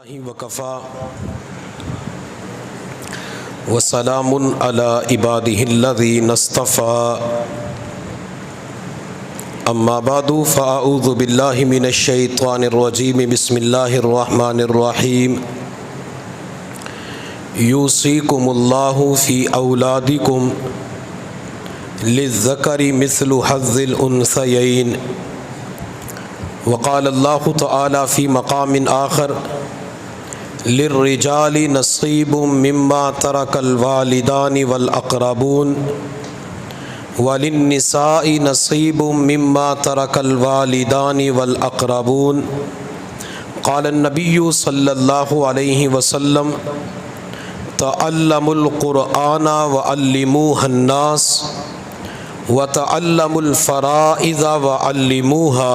وکفا وسلام علی عباده الذین اصطفى اما بعد فاعوذ باللہ من الشیطان الرجیم بسم اللہ الرحمن الرحیم یوصیکم اللہ فی اولادکم للذکر مثل حظ الانثیین وقال اللہ تعالی فی مقام آخر للرجال نصیب مما ترک الوالدان والاقربون وللنساء نصیب مما ترک الوالدان والاقربون قال النبی صلی اللہ علیہ وسلم تعلموا القرآن وعلموه الناس وتعلموا الفرائض وعلموها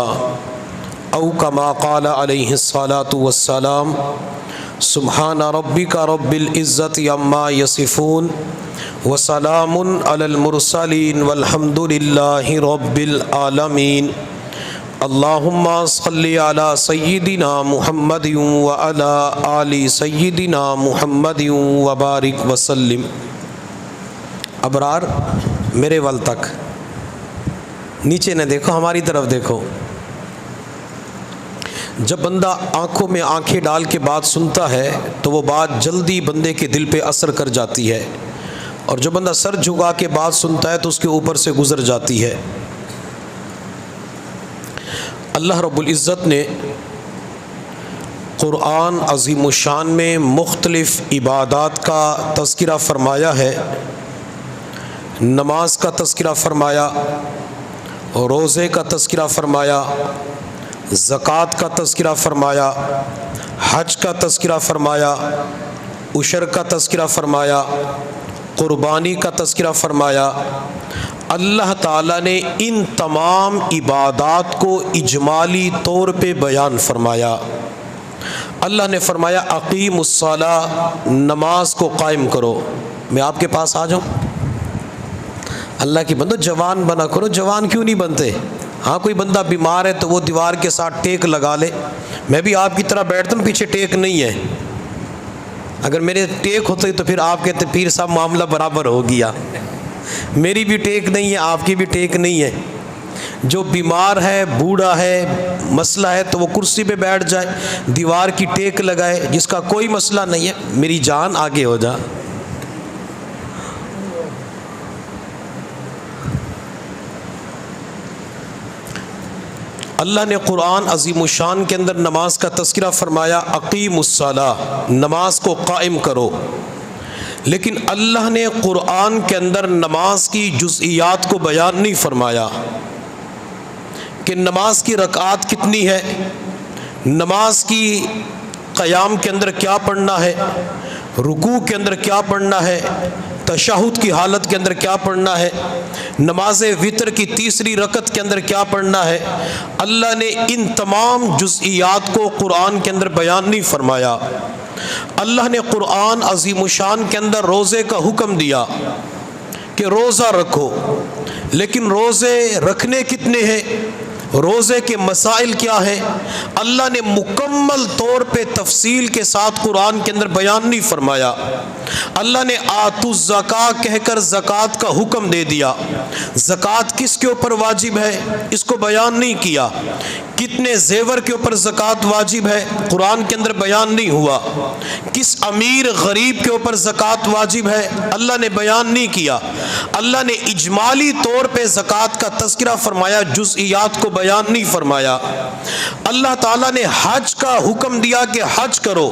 او کما قال علیہ الصلاۃ والسلام سبحان ربک رب العزت عما یصفون وسلام علی المرسلین والحمد للہ رب العالمین اللہم صل علی سیدنا محمد وعلی آل سیدنا محمد وبارک وسلم۔ ابرار میرے ول تک نیچے نہ دیکھو، ہماری طرف دیکھو۔ جب بندہ آنکھوں میں آنکھیں ڈال کے بات سنتا ہے تو وہ بات جلدی بندے کے دل پہ اثر کر جاتی ہے، اور جو بندہ سر جھکا کے بات سنتا ہے تو اس کے اوپر سے گزر جاتی ہے۔ اللہ رب العزت نے قرآن عظیم الشان میں مختلف عبادات کا تذکرہ فرمایا ہے۔ نماز کا تذکرہ فرمایا، روزے کا تذکرہ فرمایا، زکوٰۃ کا تذکرہ فرمایا، حج کا تذکرہ فرمایا، عشر کا تذکرہ فرمایا، قربانی کا تذکرہ فرمایا۔ اللہ تعالیٰ نے ان تمام عبادات کو اجمالی طور پہ بیان فرمایا۔ اللہ نے فرمایا اقیم الصلاۃ، نماز کو قائم کرو۔ میں آپ کے پاس آ جاؤں؟ اللہ کی بندو جوان بنا کرو۔ جوان کیوں نہیں بنتے؟ ہاں کوئی بندہ بیمار ہے تو وہ دیوار کے ساتھ ٹیک لگا لے۔ میں بھی آپ کی طرح بیٹھتا ہوں، پیچھے ٹیک نہیں ہے۔ اگر میرے ٹیک ہوتے تو پھر آپ کہتے پیر صاحب معاملہ برابر ہو گیا۔ میری بھی ٹیک نہیں ہے، آپ کی بھی ٹیک نہیں ہے۔ جو بیمار ہے، بوڑھا ہے، مسئلہ ہے تو وہ کرسی پہ بیٹھ جائے، دیوار کی ٹیک لگائے۔ جس کا کوئی مسئلہ نہیں ہے، میری جان آگے ہو جا۔ اللہ نے قرآن عظیم الشان کے اندر نماز کا تذکرہ فرمایا اقیم الصلاۃ، نماز کو قائم کرو۔ لیکن اللہ نے قرآن کے اندر نماز کی جزئیات کو بیان نہیں فرمایا کہ نماز کی رکعات کتنی ہے، نماز کی قیام کے اندر کیا پڑھنا ہے، رکوع کے اندر کیا پڑھنا ہے، تشہد کی حالت کے اندر کیا پڑھنا ہے، نماز وتر کی تیسری رکعت کے اندر کیا پڑھنا ہے۔ اللہ نے ان تمام جزئیات کو قرآن کے اندر بیان نہیں فرمایا۔ اللہ نے قرآن عظیم الشان کے اندر روزے کا حکم دیا کہ روزہ رکھو، لیکن روزے رکھنے کتنے ہیں، روزے کے مسائل کیا ہے، اللہ نے مکمل طور پہ تفصیل کے ساتھ قرآن کے اندر بیان نہیں فرمایا۔ اللہ نے آتوا الزکاۃ کہہ کر زکوٰۃ کا حکم دے دیا۔ زکوٰۃ کس کے اوپر واجب ہے اس کو بیان نہیں کیا۔ کتنے زیور کے اوپر زکوٰۃ واجب ہے قرآن کے اندر بیان نہیں ہوا۔ کس امیر غریب کے اوپر زکوٰۃ واجب ہے اللہ نے بیان نہیں کیا۔ اللہ نے اجمالی طور پہ زکوٰۃ کا تذکرہ فرمایا، جزئیات کو بیان نہیں فرمایا۔ اللہ تعالیٰ نے حج کا حکم دیا کہ حج کرو،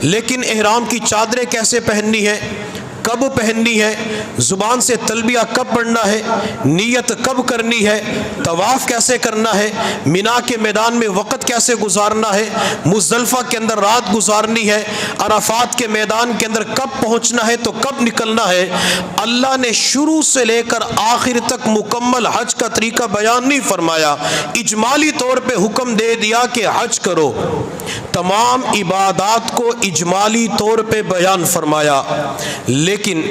لیکن احرام کی چادریں کیسے پہننی ہے، کب پہننی ہے، زبان سے تلبیہ کب پڑھنا ہے، نیت کب کرنی ہے، طواف کیسے کرنا ہے، مینا کے میدان میں وقت کیسے گزارنا ہے، مزدلفہ کے اندر رات گزارنی ہے، عرفات کے میدان کے اندر کب پہنچنا ہے تو کب نکلنا ہے۔ اللہ نے شروع سے لے کر آخر تک مکمل حج کا طریقہ بیان نہیں فرمایا، اجمالی طور پہ حکم دے دیا کہ حج کرو۔ تمام عبادات کو اجمالی طور پہ بیان فرمایا، لیکن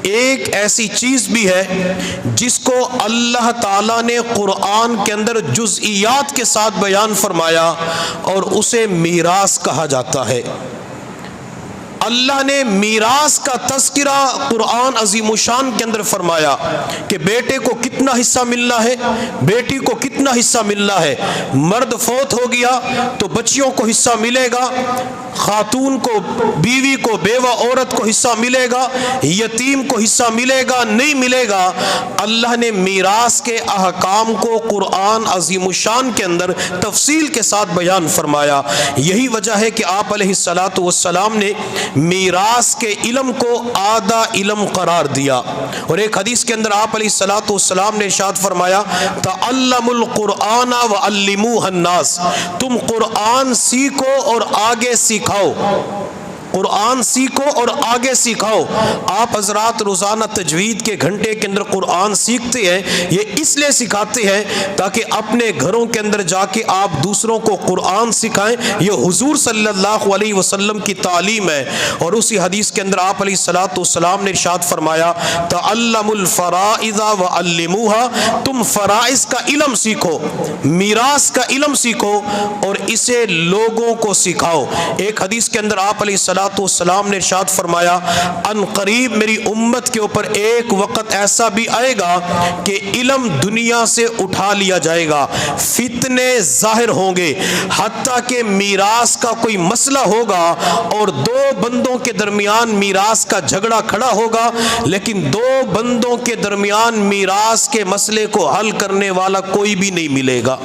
ایک ایسی چیز بھی ہے جس کو اللہ تعالیٰ نے قرآن کے اندر جزئیات کے ساتھ بیان فرمایا اور اسے میراث کہا جاتا ہے۔ اللہ نے میراث کا تذکرہ قرآن عظیم الشان کے اندر فرمایا کہ بیٹے کو کتنا حصہ ملنا ہے، بیٹی کو کتنا حصہ ملنا ہے، مرد فوت ہو گیا تو بچیوں کو حصہ ملے گا، خاتون کو، بیوی کو، بیوہ عورت کو حصہ ملے گا، یتیم کو حصہ ملے گا نہیں ملے گا۔ اللہ نے میراث کے احکام کو قرآن عظیم الشان کے اندر تفصیل کے ساتھ بیان فرمایا۔ یہی وجہ ہے کہ آپ علیہ الصلاۃ والسلام نے میراث کے علم کو آدھا علم قرار دیا، اور ایک حدیث کے اندر آپ علیہ الصلاۃ والسلام نے ارشاد فرمایا تعلموا القرآن وعلموه الناس، تم قرآن سیکھو اور آگے سکھاؤ، قرآن سیکھو اور آگے سکھاؤ۔ آپ حضرات روزانہ تجوید کے گھنٹے کے اندر قرآن سیکھتے ہیں، یہ اس لیے سکھاتے ہیں تاکہ اپنے گھروں کے اندر جا کے آپ دوسروں کو قرآن سکھائیں۔ یہ حضور صلی اللہ علیہ وسلم کی تعلیم ہے، اور اسی حدیث کے اندر آپ علیہ الصلاۃ والسلام نے ارشاد فرمایا تعلموا الفرائض وعلموها، تم فرائض کا علم سیکھو، میراث کا علم سیکھو اور اسے لوگوں کو سکھاؤ۔ ایک حدیث کے اندر آپ علیہ والسلام نے ارشاد فرمایا ان قریب میری امت کے اوپر ایک وقت ایسا بھی آئے گا کہ علم دنیا سے اٹھا لیا جائے گا، فتنے ظاہر ہوں گے، حتیٰ کہ میراث کا کوئی مسئلہ ہوگا اور دو بندوں کے درمیان میراث کا جھگڑا کھڑا ہوگا، لیکن دو بندوں کے درمیان میراث کے مسئلے کو حل کرنے والا کوئی بھی نہیں ملے گا۔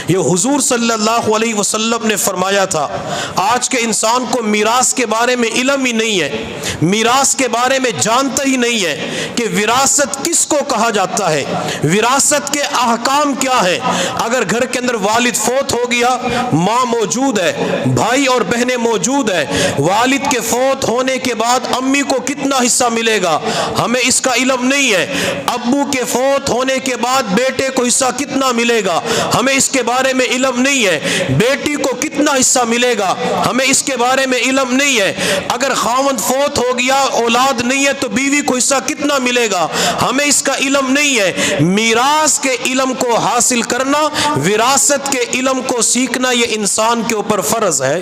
یہ حضور صلی اللہ علیہ وسلم نے فرمایا تھا۔ آج کے انسان کو میراث کے بارے میں علم ہی نہیں ہے، میراث کے بارے میں جانتا ہی نہیں ہے کہ وراثت کس کو کہا جاتا ہے، وراثت کے احکام کیا ہے۔ اگر گھر کے اندر والد فوت ہو گیا، ماں موجود ہے، بھائی اور بہنیں موجود ہے، والد کے فوت ہونے کے بعد امی کو کتنا حصہ ملے گا ہمیں اس کا علم نہیں ہے، ابو کے فوت ہونے کے بعد بیٹے کو حصہ کتنا ملے گا ہمیں اس کے بارے میں علم نہیں ہے، بیٹی کو کتنا حصہ ملے گا ہمیں اس کے بارے میں علم نہیں ہے، اگر خاوند فوت ہو گیا اولاد نہیں ہے تو بیوی کو حصہ کتنا ملے گا ہمیں اس کا علم نہیں ہے۔ میراث کے علم کو حاصل کرنا، وراثت کے علم کو سیکھنا یہ انسان کے اوپر فرض ہے۔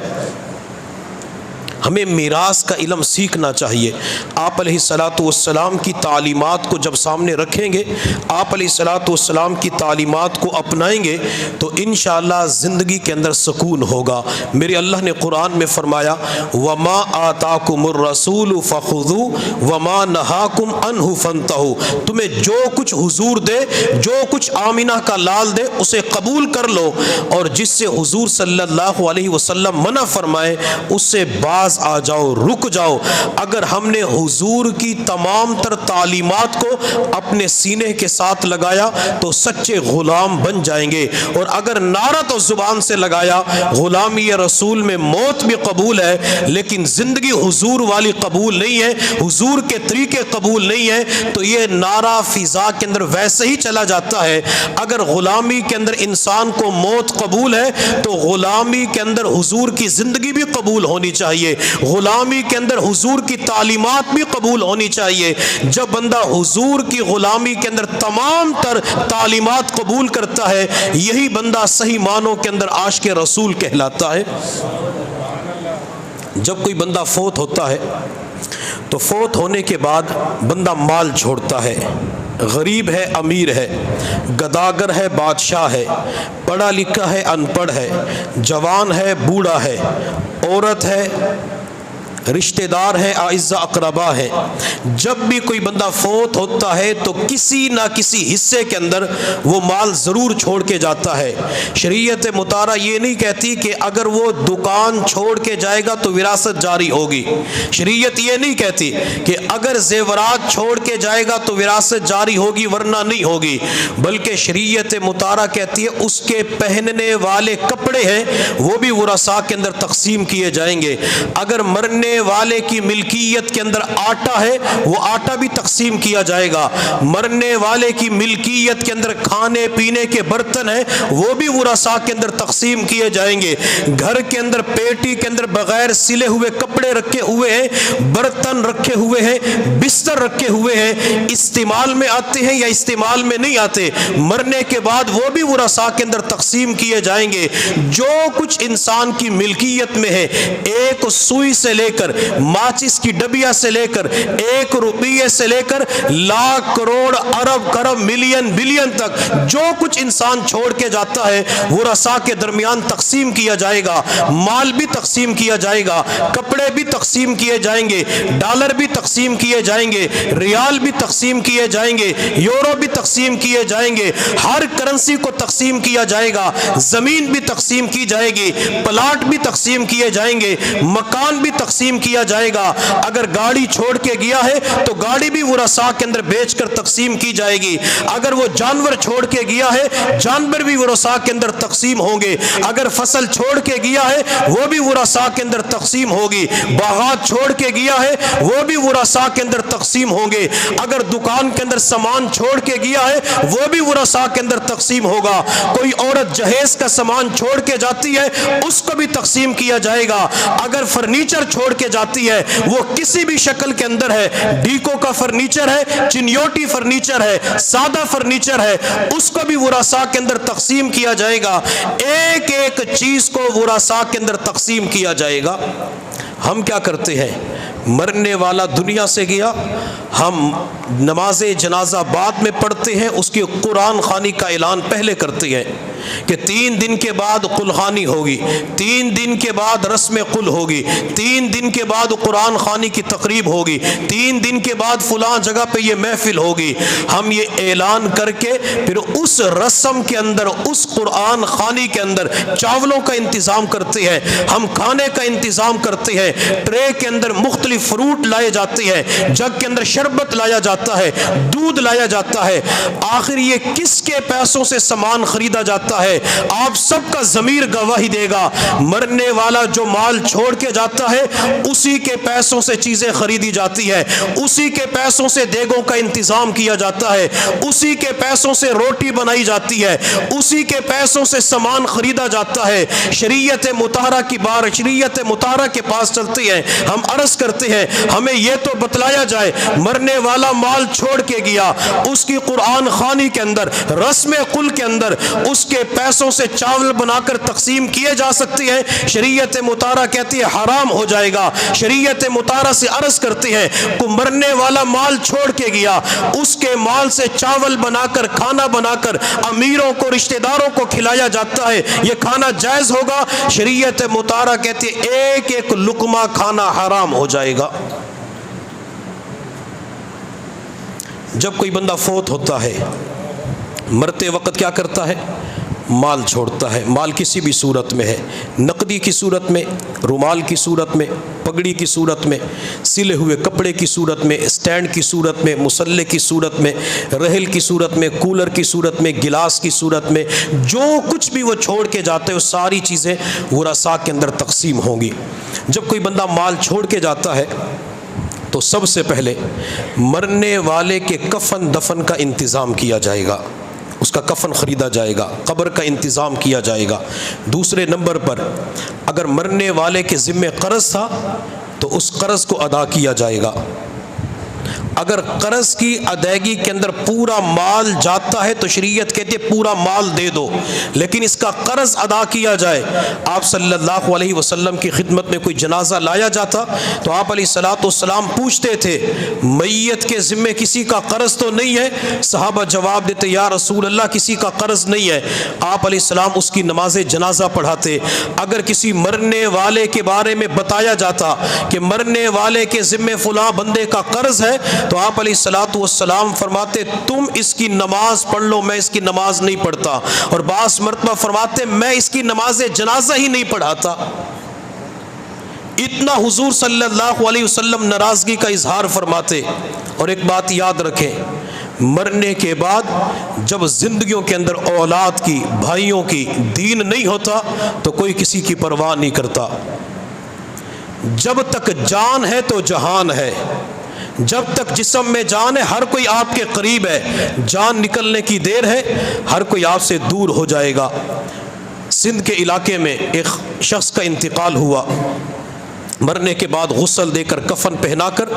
ہمیں میراث کا علم سیکھنا چاہیے۔ آپ علیہ الصلاۃ والسلام کی تعلیمات کو جب سامنے رکھیں گے، آپ علیہ الصلاۃ والسلام کی تعلیمات کو اپنائیں گے تو انشاءاللہ زندگی کے اندر سکون ہوگا۔ میرے اللہ نے قرآن میں فرمایا وَمَا آتَاكُمُ الرَّسُولُ فَخُذُوهُ وَمَا نَهَاكُمْ عَنْهُ فَانْتَهُوا، تمہیں جو کچھ حضور دے، جو کچھ آمینہ کا لال دے اسے قبول کر لو، اور جس سے حضور صلی اللہ علیہ وسلم منع فرمائے اس سے باز آ جاؤ، رک جاؤ۔ اگر ہم نے حضور کی تمام تر تعلیمات کو اپنے سینے کے ساتھ لگایا تو سچے غلام بن جائیں گے، اور اگر نعرہ تو زبان سے لگایا غلامی رسول میں موت بھی قبول ہے لیکن زندگی حضور والی قبول نہیں ہے، حضور کے طریقے قبول نہیں ہے، تو یہ نعرہ فضا کے اندر ویسے ہی چلا جاتا ہے۔ اگر غلامی کے اندر انسان کو موت قبول ہے تو غلامی کے اندر حضور کی زندگی بھی قبول ہونی چاہیے، غلامی کے اندر حضور کی تعلیمات بھی قبول ہونی چاہیے۔ جب بندہ حضور کی غلامی کے اندر تمام تر تعلیمات قبول کرتا ہے، یہی بندہ صحیح معنوں کے اندر عاشق رسول کہلاتا ہے۔ جب کوئی بندہ فوت ہوتا ہے تو فوت ہونے کے بعد بندہ مال چھوڑتا ہے، غریب ہے امیر ہے، گداگر ہے بادشاہ ہے، پڑھا لکھا ہے ان پڑھ ہے، جوان ہے بوڑھا ہے، عورت ہے، رشتہ دار ہیں، اعزاء اقربا ہیں۔ جب بھی کوئی بندہ فوت ہوتا ہے تو کسی نہ کسی حصے کے اندر وہ مال ضرور چھوڑ کے جاتا ہے۔ شریعت مطالعہ یہ نہیں کہتی کہ اگر وہ دکان چھوڑ کے جائے گا تو وراثت جاری ہوگی، شریعت یہ نہیں کہتی کہ اگر زیورات چھوڑ کے جائے گا تو وراثت جاری ہوگی ورنہ نہیں ہوگی، بلکہ شریعت مطالعہ کہتی ہے اس کے پہننے والے کپڑے ہیں وہ بھی ورثاء کے اندر تقسیم کیے جائیں گے۔ اگر مرنے مرنے والے کی ملکیت کے اندر آٹا ہے وہ آٹا بھی تقسیم کیا جائے گا، مرنے والے کی ملکیت کے اندر کھانے پینے کے برتن ہیں وہ بھی ورثاء کے اندر تقسیم کیے جائیں گے، گھر کے اندر پیٹی کے اندر بغیر سلے ہوئے کپڑے رکھے ہوئے ہیں، برتن رکھے ہوئے ہیں، بستر رکھے ہوئے ہیں، استعمال میں آتے ہیں یا استعمال میں نہیں آتے، مرنے کے بعد وہ بھی ورثاء کے اندر تقسیم کیے جائیں گے۔ جو کچھ انسان کی ملکیت میں ہے، ایک سوئی سے لے کر ماچس کی ڈبیا سے لے کر 1 روپیے سے لے کر لاکھ کروڑ ارب کرب ملین بلین تک جو کچھ انسان چھوڑ کے جاتا ہے ورثاء کے درمیان تقسیم کیا جائے گا، مال بھی تقسیم کیا جائے گا، کپڑے بھی تقسیم کیے جائیں گے، ڈالر بھی تقسیم کیے جائیں گے، ریال بھی تقسیم کیے جائیں گے، یورو بھی تقسیم کیے جائیں گے، ہر کرنسی کو تقسیم کیا جائے گا، زمین بھی تقسیم کی جائے گی، پلاٹ بھی تقسیم کیے جائیں گے، مکان بھی تقسیم کیا جائے گا، اگر گاڑی چھوڑ کے گیا ہے تو گاڑی بھی ورثاء کے اندر بیچ کر تقسیم کی جائے گی، اگر وہ جانور چھوڑ کے گیا ہے جانور بھی ورثاء کے اندر تقسیم ہوں گے، اگر فصل چھوڑ کے گیا ہے وہ بھی ورثاء کے اندر تقسیم ہوگی، باغات چھوڑ کے گیا ہے وہ بھی ورثاء کے اندر تقسیم ہوں گے، اگر دکان کے اندر سامان چھوڑ کے گیا ہے وہ بھی ورثاء کے اندر تقسیم ہوگا، کوئی عورت جہیز کا سامان چھوڑ کے جاتی ہے اس کو بھی تقسیم کیا جائے گا، اگر فرنیچر چھوڑ کے جاتی ہے وہ کسی بھی شکل کے اندر ہے، ڈیکو کا فرنیچر ہے، چنیوٹی فرنیچر ہے، سادہ فرنیچر ہے، اس کو بھی ورثاء کے اندر تقسیم کیا جائے گا، ایک ایک چیز کو ورثاء کے اندر تقسیم کیا جائے گا۔ ہم کیا کرتے ہیں، مرنے والا دنیا سے گیا، ہم نماز جنازہ بعد میں پڑھتے ہیں، اس کی قرآن خوانی کا اعلان پہلے کرتے ہیں کہ 3 دن کے بعد قل خوانی ہوگی، 3 دن کے بعد رسم قل ہوگی، 3 دن کے بعد قرآن خوانی کی تقریب ہوگی، 3 دن کے بعد فلاں جگہ پہ یہ محفل ہوگی، ہم یہ اعلان کر کے پھر اس رسم کے اندر اس قرآن خوانی کے اندر چاولوں کا انتظام کرتے ہیں، ہم کھانے کا انتظام کرتے ہیں، ٹرے کے اندر مختلف فروٹ لائے جاتے ہیں، جگ کے اندر شربت لایا جاتا ہے، دودھ لایا جاتا ہے، آخر یہ کس کے پیسوں سے سامان خریدا جاتا ہے؟ آپ سب کا ضمیر گواہی دے گا، مرنے والا جو مال چھوڑ کے جاتا ہے اسی کے پیسوں سے چیزیں خریدی جاتی ہے، اسی کے پیسوں سے دیگوں کا انتظام کیا جاتا ہے، اسی کے پیسوں سے روٹی بنائی جاتی ہے، اسی کے پیسوں سے سامان خریدا جاتا ہے۔ شریعت مطہرہ کی بار شریعت مطہرہ کے پاس چلتے ہیں، ہم عرض کرتے ہیں ہمیں یہ تو بتلایا جائے مرنے والا مال چھوڑ کے گیا، اس کی قرآن خوانی کے اندر رسم قل کے اندر اس کے پیسوں سے چاول بنا کر تقسیم کیے جا سکتے ہیں؟ شریعت مطہرہ کہتی ہے حرام ہو جائے گا۔ شریعت مطہرہ سے عرض کرتے ہیں کہ مرنے والا مال چھوڑ کے گیا، اس کے مال سے چاول بنا کر کھانا بنا کر امیروں کو رشتہ داروں کو کھلایا جاتا ہے، یہ کھانا جائز ہوگا؟ شریعت مطہرہ کہتی ہے ایک ایک لقمہ کھانا حرام ہو جائے گا۔ جب کوئی بندہ فوت ہوتا ہے مرتے وقت کیا کرتا ہے؟ مال چھوڑتا ہے، مال کسی بھی صورت میں ہے، نقدی کی صورت میں، رومال کی صورت میں، پگڑی کی صورت میں، سلے ہوئے کپڑے کی صورت میں، اسٹینڈ کی صورت میں، مسلح کی صورت میں، رحل کی صورت میں، کولر کی صورت میں، گلاس کی صورت میں، جو کچھ بھی وہ چھوڑ کے جاتے ہیں وہ ساری چیزیں ورثاء کے اندر تقسیم ہوں گی۔ جب کوئی بندہ مال چھوڑ کے جاتا ہے تو سب سے پہلے مرنے والے کے کفن دفن کا انتظام کیا جائے گا، اس کا کفن خریدا جائے گا، قبر کا انتظام کیا جائے گا۔ دوسرے نمبر پر اگر مرنے والے کے ذمے قرض تھا تو اس قرض کو ادا کیا جائے گا۔ اگر قرض کی ادائیگی کے اندر پورا مال جاتا ہے تو شریعت کہتی ہے پورا مال دے دو، لیکن اس کا قرض ادا کیا جائے۔ آپ صلی اللہ علیہ وسلم کی خدمت میں کوئی جنازہ لایا جاتا تو آپ علیہ الصلوۃ والسلام پوچھتے تھے میت کے ذمے کسی کا قرض تو نہیں ہے؟ صحابہ جواب دیتے یا رسول اللہ کسی کا قرض نہیں ہے۔ آپ علیہ السلام اس کی نماز جنازہ پڑھاتے۔ اگر کسی مرنے والے کے بارے میں بتایا جاتا کہ مرنے والے کے ذمے فلاں بندے کا قرض ہے تو آپ علیہ الصلوۃ والسلام فرماتے تم اس کی نماز پڑھ لو، میں اس کی نماز نہیں پڑھتا، اور بعض مرتبہ فرماتے میں اس کی نماز جنازہ ہی نہیں پڑھاتا۔ اتنا حضور صلی اللہ علیہ وسلم ناراضگی کا اظہار فرماتے۔ اور ایک بات یاد رکھیں، مرنے کے بعد جب زندگیوں کے اندر اولاد کی، بھائیوں کی دین نہیں ہوتا تو کوئی کسی کی پرواہ نہیں کرتا۔ جب تک جان ہے تو جہان ہے، جب تک جسم میں جان ہے ہر کوئی آپ کے قریب ہے، جان نکلنے کی دیر ہے ہر کوئی آپ سے دور ہو جائے گا۔ سندھ کے علاقے میں ایک شخص کا انتقال ہوا، مرنے کے بعد غسل دے کر کفن پہنا کر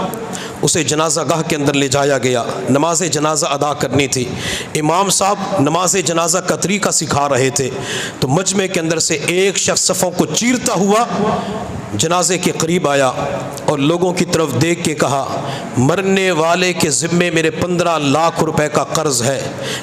اسے جنازہ گاہ کے اندر لے جایا گیا۔ نماز جنازہ ادا کرنی تھی، امام صاحب نماز جنازہ کا طریقہ سکھا رہے تھے، تو مجمع کے اندر سے ایک شخص صفوں کو چیرتا ہوا جنازے کے قریب آیا اور لوگوں کی طرف دیکھ کے کہا، مرنے والے کے ذمے میرے 15 لاکھ روپے کا قرض ہے،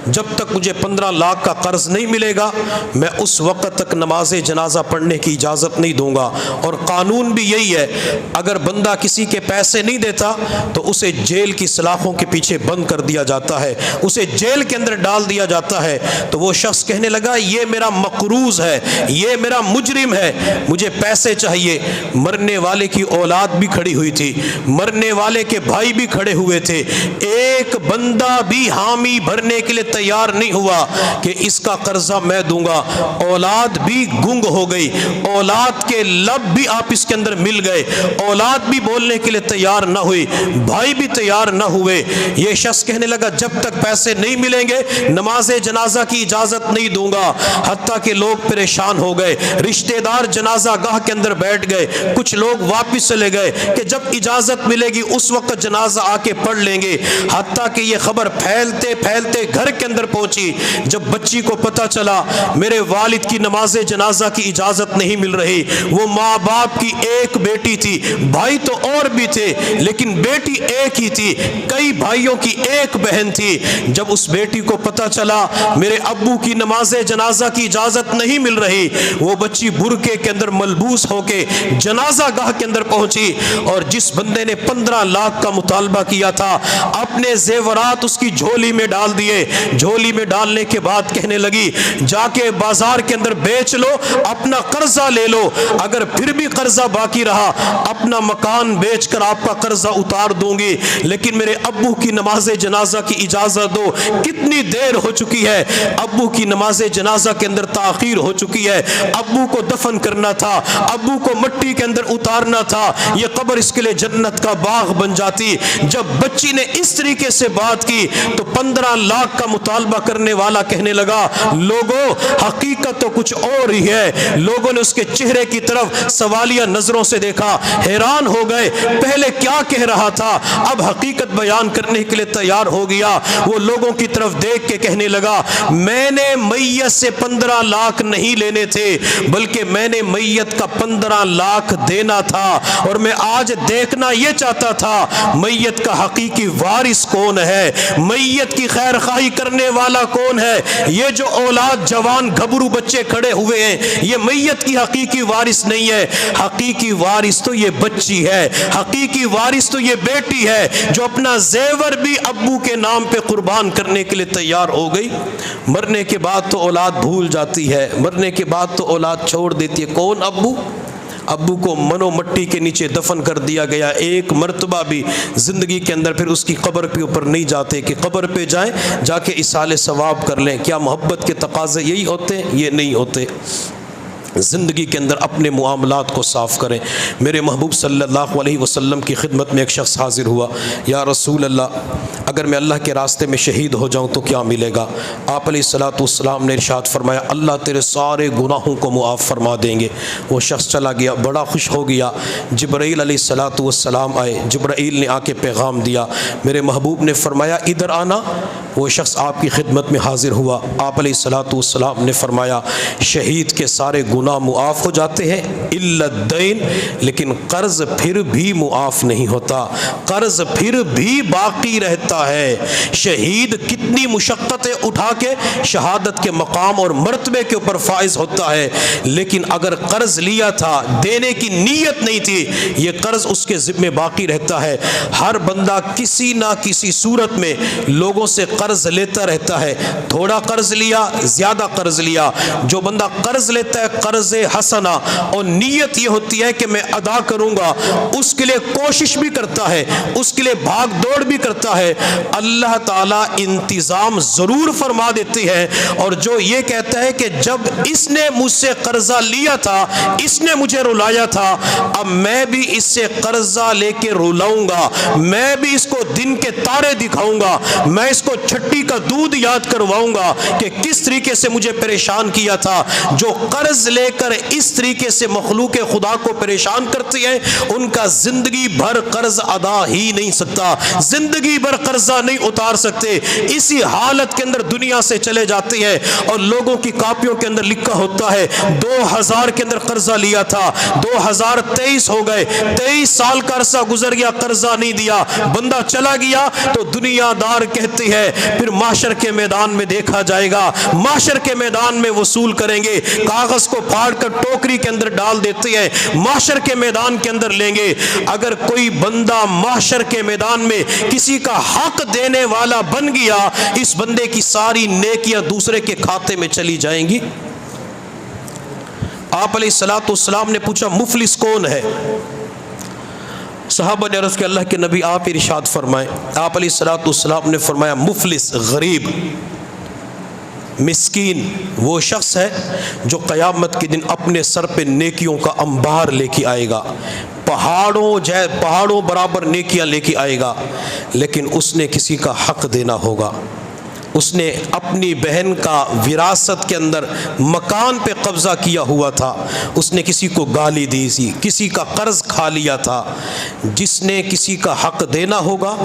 جب تک مجھے 15 لاکھ کا قرض نہیں ملے گا میں اس وقت تک نماز جنازہ پڑھنے کی اجازت نہیں دوں گا۔ اور قانون بھی یہی ہے، اگر بندہ کسی کے پیسے نہیں دیتا تو اسے جیل کی سلاخوں کے پیچھے بند کر دیا جاتا ہے، اسے جیل کے اندر ڈال دیا جاتا ہے۔ تو وہ شخص کہنے لگا، یہ میرا مقروض ہے، یہ میرا مجرم ہے، مجھے پیسے چاہیے۔ مرنے والے کی اولاد بھی کھڑی ہوئی تھی، مرنے والے کے بھائی بھی کھڑے ہوئے تھے، ایک بندہ بھی حامی بھرنے کے لیے تیار نہیں ہوا کہ اس کا قرضہ میں دوں گا۔ اولاد بھی گنگ ہو گئی، اولاد کے لب بھی آپس کے اندر مل گئے، اولاد بھی بولنے کے لیے تیار نہ ہوئی، بھائی بھی تیار نہ ہوئے۔ یہ شخص کہنے لگا، جب تک پیسے نہیں ملیں گے نماز جنازہ کی اجازت نہیں دوں گا۔ حتیٰ کہ لوگ پریشان ہو گئے، رشتہ دار جنازہ گاہ کے اندر بیٹھ گئے، کچھ لوگ واپس چلے گئے کہ جب اجازت ملے گی اس وقت جنازہ آ کے پڑھ لیں گے۔ حتیٰ کہ یہ خبر پھیلتے پھیلتے گھر کے اندر پہنچی، جب بچی کو پتہ چلا میرے والد کی نماز جنازہ کی اجازت نہیں مل رہی، وہ ماں باپ کی ایک بیٹی تھی، بھائی تو اور بھی تھے لیکن بیٹی ایک ہی تھی، کئی بھائیوں کی ایک بہن تھی۔ جب اس بیٹی کو پتہ چلا میرے ابو کی نماز جنازہ کی اجازت نہیں مل رہی، وہ بچی برقعے کے اندر ملبوس ہو کے جنازہ گاہ کے اندر پہنچی، اور جس بندے نے 15 لاکھ کا مطالبہ کیا تھا اپنے زیورات اس کی جھولی میں ڈال دیے۔ جھولی میں ڈالنے کے بعد کہنے لگی، جا کے بازار کے اندر بیچ لو، اپنا قرضہ لے لو، اگر پھر بھی قرضہ باقی رہا اپنا مکان بیچ کر آپ کا قرضہ اتار دوں گی، لیکن میرے ابو کی نماز جنازہ کی اجازت دو۔ کتنی دیر ہو چکی ہے، ابو کی نماز جنازہ کے اندر تاخیر ہو چکی ہے، ابو کو دفن کرنا تھا، ابو کو مٹی کے اندر اتارنا تھا، یہ قبر اس کے لیے جنت کا باغ بن جاتی۔ جب بچی نے اس طریقے سے بات کی تو 15 لاکھ کا مطالبہ کرنے والا کہنے لگا، لوگوں حقیقت تو کچھ اور ہی ہے۔ لوگوں نے اس کے چہرے کی طرف سوالیہ نظروں سے دیکھا، حیران ہو گئے، پہلے کیا کہہ رہا تھا اب حقیقت بیان کرنے کے لیے تیار ہو گیا۔ وہ لوگوں کی طرف دیکھ کے کہنے لگا، میں نے میت سے 15 لاکھ نہیں لینے تھے بلکہ میں نے میت کا 15 لاکھ دینا تھا، اور میں آج دیکھنا یہ چاہتا تھا میت کا حقیقی وارث کون ہے، میت کی خیر خواہی کرنے والا کون ہے۔ یہ جو اولاد جوان گھبرو بچے کھڑے ہوئے ہیں یہ میت کی حقیقی وارث نہیں ہے، حقیقی وارث تو یہ بچی ہے، حقیقی وارث تو یہ بیٹی ہے جو اپنا زیور بھی ابو کے نام پہ قربان کرنے کے لیے تیار ہو گئی۔ مرنے کے بعد تو اولاد بھول جاتی ہے، مرنے کے بعد تو اولاد چھوڑ دیتی ہے، کون ابو؟ ابو کو منو مٹی کے نیچے دفن کر دیا گیا، ایک مرتبہ بھی زندگی کے اندر پھر اس کی قبر کے اوپر نہیں جاتے کہ قبر پہ جائیں جا کے اصالِ ثواب کر لیں۔ کیا محبت کے تقاضے یہی ہوتے ہیں؟ یہ نہیں ہوتے۔ زندگی کے اندر اپنے معاملات کو صاف کریں۔ میرے محبوب صلی اللہ علیہ وسلم کی خدمت میں ایک شخص حاضر ہوا، یا رسول اللہ اگر میں اللہ کے راستے میں شہید ہو جاؤں تو کیا ملے گا؟ آپ علیہ الصلوۃ والسلام نے ارشاد فرمایا، اللہ تیرے سارے گناہوں کو معاف فرما دیں گے۔ وہ شخص چلا گیا، بڑا خوش ہو گیا۔ جبرائیل علیہ الصلوۃ والسلام آئے، جبرائیل نے آ کے پیغام دیا، میرے محبوب نے فرمایا ادھر آنا۔ وہ شخص آپ کی خدمت میں حاضر ہوا، آپ علیہ الصلوۃ والسلام نے فرمایا شہید کے سارے گناہ معاف ہو جاتے ہیں الا الدین، لیکن قرض پھر بھی معاف نہیں ہوتا، قرض پھر بھی باقی رہتا ہے۔ شہید کتنی مشقتیں اٹھا کے شہادت کے مقام اور مرتبے کے اوپر فائز ہوتا ہے، لیکن اگر قرض لیا تھا دینے کی نیت نہیں تھی یہ قرض اس کے ذمہ باقی رہتا ہے۔ ہر بندہ کسی نہ کسی صورت میں لوگوں سے قرض لیتا رہتا ہے، تھوڑا قرض لیا، زیادہ قرض لیا۔ جو بندہ قرض لیتا ہے قرض حسنہ اور نیت یہ ہوتی ہے کہ میں ادا کروں گا، اس کے لیے کوشش بھی کرتا ہے، اس کے لیے بھاگ دوڑ بھی کرتا ہے، اللہ تعالیٰ انتظام ضرور فرما دیتی ہے۔ اور جو یہ کہتا ہے کہ جب اس نے مجھ سے قرضہ لیا تھا، اس نے مجھے رلایا تھا، اب میں بھی اس سے قرضہ لے کے رلاؤں گا، میں بھی اس کو دن کے تارے دکھاؤں گا، میں اس کو چھٹی کا دودھ یاد کرواؤں گا کہ کس طریقے سے مجھے پریشان کیا تھا۔ جو قرض لے کر اس طریقے سے مخلوق خدا کو پریشان کرتی ہیں، ان کا زندگی بھر قرض ادا ہی نہیں سکتا، زندگی بھر قرضہ نہیں اتار سکتے، اسی حالت کے اندر دنیا سے چلے جاتے ہیں۔ اور لوگوں کی کاپیوں کے اندر لکھا ہوتا ہے 2000 کے اندر قرضہ لیا تھا، 2023 ہو گئے، 23 سال کا عرصہ گزر گیا، قرضہ نہیں دیا، بندہ چلا گیا تو دنیا دار کہتی ہے پھر معاشر کے میدان میں دیکھا جائے گا، معاشر کے میدان میں وصول کریں گے، کاغذ کو پھاڑ کر ٹوکری کے اندر ڈال دیتے ہیں، معاشر کے میدان کے اندر لیں گے۔ اگر کوئی بندہ معاشر کے میدان میں کسی کا حق دینے والا بن گیا، اس بندے کی ساری نیکیاں دوسرے کے کھاتے میں چلی جائیں گی۔ آپ علیہ الصلوۃ والسلام نے پوچھا مفلس کون ہے؟ صحابہ نے عرض کہ اللہ کے نبی آپ ارشاد فرمائیں۔ آپ علیہ الصلوۃ والسلام نے فرمایا مفلس، غریب، مسکین وہ شخص ہے جو قیامت کے دن اپنے سر پہ نیکیوں کا انبار لے کے آئے گا، پہاڑوں برابر نیکیاں لے کے آئے گا، لیکن اس نے کسی کا حق دینا ہوگا، اس نے اپنی بہن کا وراثت کے اندر مکان پہ قبضہ کیا ہوا تھا، اس نے کسی کو گالی دی تھی، کسی کا قرض کھا لیا تھا۔ جس نے کسی کا حق دینا ہوگا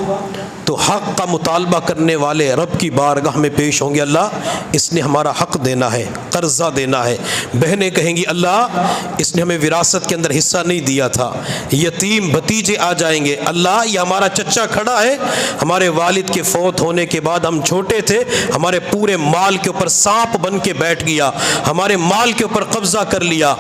تو حق کا مطالبہ کرنے والے رب کی بارگاہ میں پیش ہوں گے، اللہ اس نے ہمارا حق دینا ہے، قرضہ دینا ہے۔ بہنیں کہیں گی اللہ اس نے ہمیں وراثت کے اندر حصہ نہیں دیا تھا۔ یتیم بھتیجے آ جائیں گے، اللہ یہ ہمارا چچا کھڑا ہے، ہمارے والد کے فوت ہونے کے بعد ہم چھوٹے تھے، ہمارے پورے مال کے اوپر سانپ بن کے بیٹھ گیا، ہمارے مال کے اوپر قبضہ کر لیا۔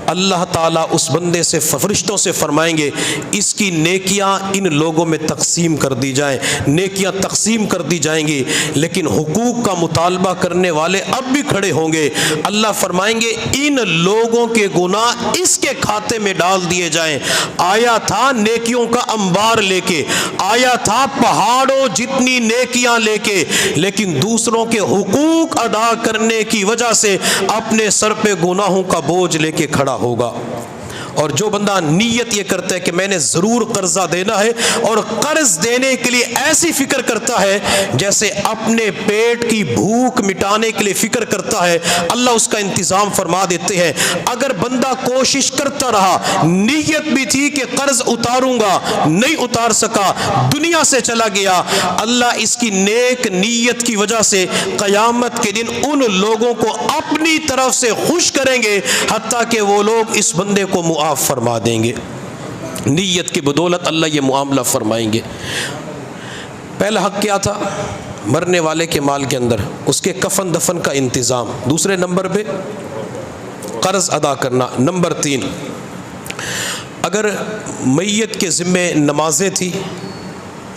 اللہ تعالیٰ اس بندے سے فرشتوں سے فرمائیں گے اس کی نیکیاں ان لوگوں میں تقسیم کر دی جائیں، نیکیاں تقسیم کر دی جائیں گی، لیکن حقوق کا مطالبہ کرنے والے اب بھی کھڑے ہوں گے۔ اللہ فرمائیں گے ان لوگوں کے گناہ اس کے کھاتے میں ڈال دیے جائیں۔ آیا تھا نیکیوں کا انبار لے کے، آیا تھا پہاڑوں جتنی نیکیاں لے کے، لیکن دوسروں کے حقوق ادا کرنے کی وجہ سے اپنے سر پہ گناہوں کا بوجھ لے کے کھڑا ہوگا۔ اور جو بندہ نیت یہ کرتا ہے کہ میں نے ضرور قرضہ دینا ہے، اور قرض دینے کے لیے ایسی فکر کرتا ہے جیسے اپنے پیٹ کی بھوک مٹانے کے لیے فکر کرتا ہے، اللہ اس کا انتظام فرما دیتے ہیں۔ اگر بندہ کوشش کرتا رہا، نیت بھی تھی کہ قرض اتاروں گا، نہیں اتار سکا، دنیا سے چلا گیا، اللہ اس کی نیک نیت کی وجہ سے قیامت کے دن ان لوگوں کو اپنی طرف سے خوش کریں گے، حتیٰ کہ وہ لوگ اس بندے کو معاف فرما دیں گے۔ نیت کی بدولت اللہ یہ معاملہ فرمائیں گے۔ پہلا حق کیا تھا؟ مرنے والے کے مال کے اندر اس کے کفن دفن کا انتظام۔ دوسرے نمبر پہ قرض ادا کرنا۔ نمبر 3، اگر میت کے ذمے نمازیں تھی،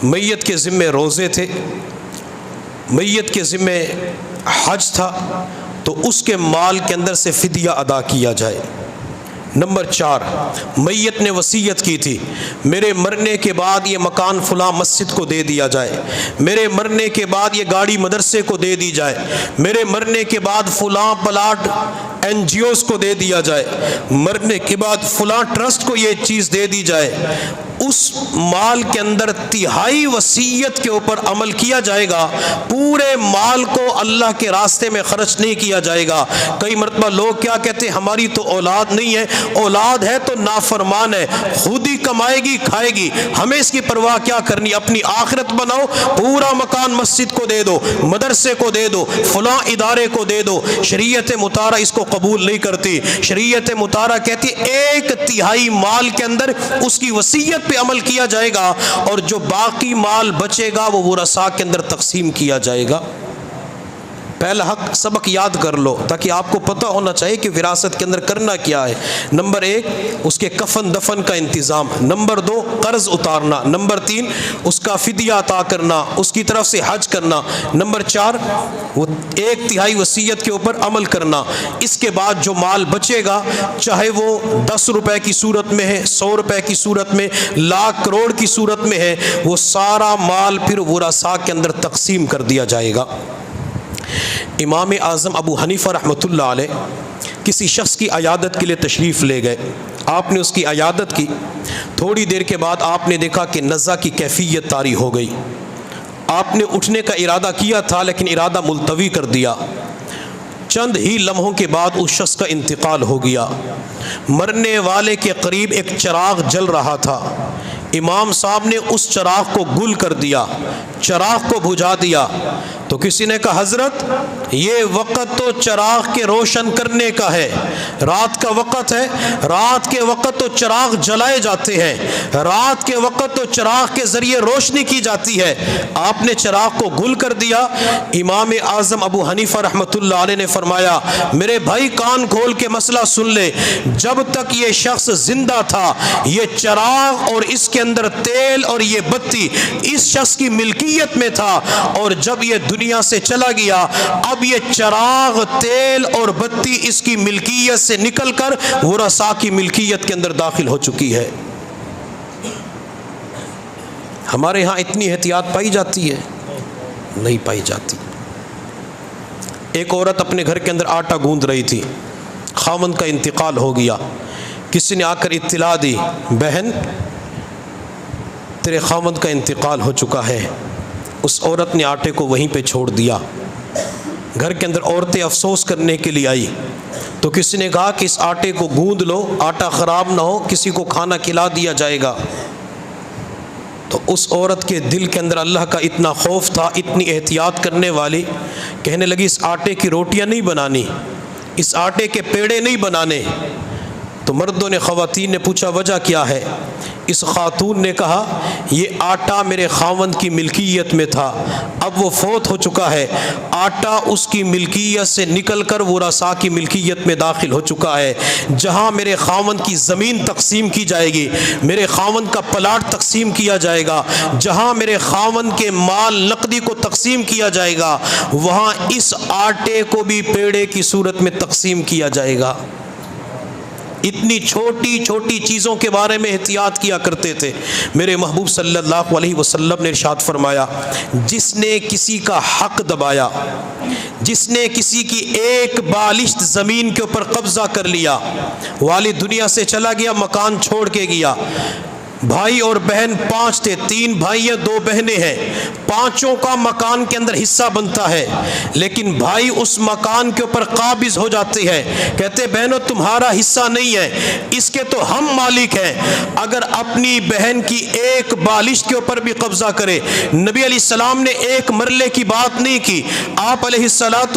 میت کے ذمے روزے تھے، میت کے ذمے حج تھا، تو اس کے مال کے اندر سے فدیہ ادا کیا جائے۔ نمبر 4، میت نے وصیت کی تھی میرے مرنے کے بعد یہ مکان فلاں مسجد کو دے دیا جائے، میرے مرنے کے بعد یہ گاڑی مدرسے کو دے دی جائے، میرے مرنے کے بعد فلاں پلاٹ NGOs کو دے دیا جائے، مرنے کے بعد فلاں ٹرسٹ کو یہ چیز دے دی جائے، اس مال کے اندر تہائی وصیت کے اوپر عمل کیا جائے گا۔ پورے مال کو اللہ کے راستے میں خرچ نہیں کیا جائے گا۔ کئی مرتبہ لوگ کیا کہتے ہیں ہماری تو اولاد نہیں ہے، اولاد ہے تو نافرمان ہے، خود ہی کمائے گی کھائے گی، ہمیں اس کی پرواہ کیا کرنی، اپنی آخرت بناؤ، پورا مکان مسجد کو دے دو، مدرسے کو دے دو، فلاں ادارے کو دے دو۔ شریعت مطالعہ اس کو قبول نہیں کرتی۔ شریعت مطالعہ کہتی ہے 1/3 مال کے اندر اس کی وصیت پہ عمل کیا جائے گا، اور جو باقی مال بچے گا وہ ورثاء کے اندر تقسیم کیا جائے گا۔ پہلا حق سبق یاد کر لو تاکہ آپ کو پتہ ہونا چاہیے کہ وراثت کے اندر کرنا کیا ہے۔ نمبر 1 اس کے کفن دفن کا انتظام، نمبر 2 قرض اتارنا، نمبر 3 اس کا فدیہ عطا کرنا، اس کی طرف سے حج کرنا، نمبر 4 وہ 1/3 وصیت کے اوپر عمل کرنا۔ اس کے بعد جو مال بچے گا چاہے وہ 10 روپے کی صورت میں ہے، 100 روپے کی صورت میں، لاکھ کروڑ کی صورت میں ہے، وہ سارا مال پھر ورثاء کے اندر تقسیم کر دیا جائے گا۔ امام اعظم ابو حنیفہ رحمۃ اللہ علیہ کسی شخص کی عیادت کے لیے تشریف لے گئے، آپ نے اس کی عیادت کی، تھوڑی دیر کے بعد آپ نے دیکھا کہ نزع کی کیفیت طاری ہو گئی۔ آپ نے اٹھنے کا ارادہ کیا تھا لیکن ارادہ ملتوی کر دیا۔ چند ہی لمحوں کے بعد اس شخص کا انتقال ہو گیا۔ مرنے والے کے قریب ایک چراغ جل رہا تھا، امام صاحب نے اس چراغ کو گل کر دیا، چراغ کو بجھا دیا تو کسی نے کہا حضرت یہ وقت تو چراغ کے روشن کرنے کا ہے، رات کا وقت ہے، رات کے وقت تو چراغ جلائے جاتے ہیں، رات کے وقت تو چراغ کے ذریعے روشنی کی جاتی ہے، آپ نے چراغ کو گل کر دیا۔ امام اعظم ابو حنیفہ رحمۃ اللہ علیہ نے فرمایا میرے بھائی کان کھول کے مسئلہ سن لے، جب تک یہ شخص زندہ تھا یہ چراغ اور اس کے اندر تیل اور یہ بتی اس شخص کی ملکیت میں تھا، اور جب یہ دنیا سے چلا گیا اب یہ چراغ تیل اور بتی اس کی ملکیت سے نکل کر ورثاء کی ملکیت کے اندر داخل ہو چکی ہے۔ ہمارے ہاں اتنی احتیاط پائی جاتی ہے؟ نہیں پائی جاتی۔ ایک عورت اپنے گھر کے اندر آٹا گوندھ رہی تھی، خاوند کا انتقال ہو گیا، کسی نے آ کر اطلاع دی بہن تیرے خاوند کا انتقال ہو چکا ہے۔ اس عورت نے آٹے کو وہیں پہ چھوڑ دیا۔ گھر کے اندر عورتیں افسوس کرنے کے لیے آئی تو کسی نے کہا کہ اس آٹے کو گوندھ لو، آٹا خراب نہ ہو، کسی کو کھانا کھلا دیا جائے گا۔ تو اس عورت کے دل کے اندر اللہ کا اتنا خوف تھا، اتنی احتیاط کرنے والی، کہنے لگی اس آٹے کی روٹیاں نہیں بنانی، اس آٹے کے پیڑے نہیں بنانے۔ تو مردوں نے خواتین نے پوچھا وجہ کیا ہے؟ اس خاتون نے کہا یہ آٹا میرے خاوند کی ملکیت میں تھا، اب وہ فوت ہو چکا ہے، آٹا اس کی ملکیت سے نکل کر ورثاء کی ملکیت میں داخل ہو چکا ہے۔ جہاں میرے خاوند کی زمین تقسیم کی جائے گی، میرے خاوند کا پلاٹ تقسیم کیا جائے گا، جہاں میرے خاوند کے مال نقدی کو تقسیم کیا جائے گا، وہاں اس آٹے کو بھی پیڑے کی صورت میں تقسیم کیا جائے گا۔ اتنی چھوٹی چھوٹی چیزوں کے بارے میں احتیاط کیا کرتے تھے۔ میرے محبوب صلی اللہ علیہ وسلم نے ارشاد فرمایا جس نے کسی کا حق دبایا، جس نے کسی کی ایک بالشت زمین کے اوپر قبضہ کر لیا، والد دنیا سے چلا گیا، مکان چھوڑ کے گیا، بھائی اور بہن 5 تھے، 3 بھائی ہیں 2 بہنیں ہیں، 5 کا مکان کے اندر حصہ بنتا ہے، لیکن بھائی اس مکان کے اوپر قابض ہو جاتے ہیں، کہتے بہنوں تمہارا حصہ نہیں ہے، اس کے تو ہم مالک ہیں۔ اگر اپنی بہن کی ایک بالشت کے اوپر بھی قبضہ کرے، نبی علیہ السلام نے ایک مرلے کی بات نہیں کی، آپ علیہ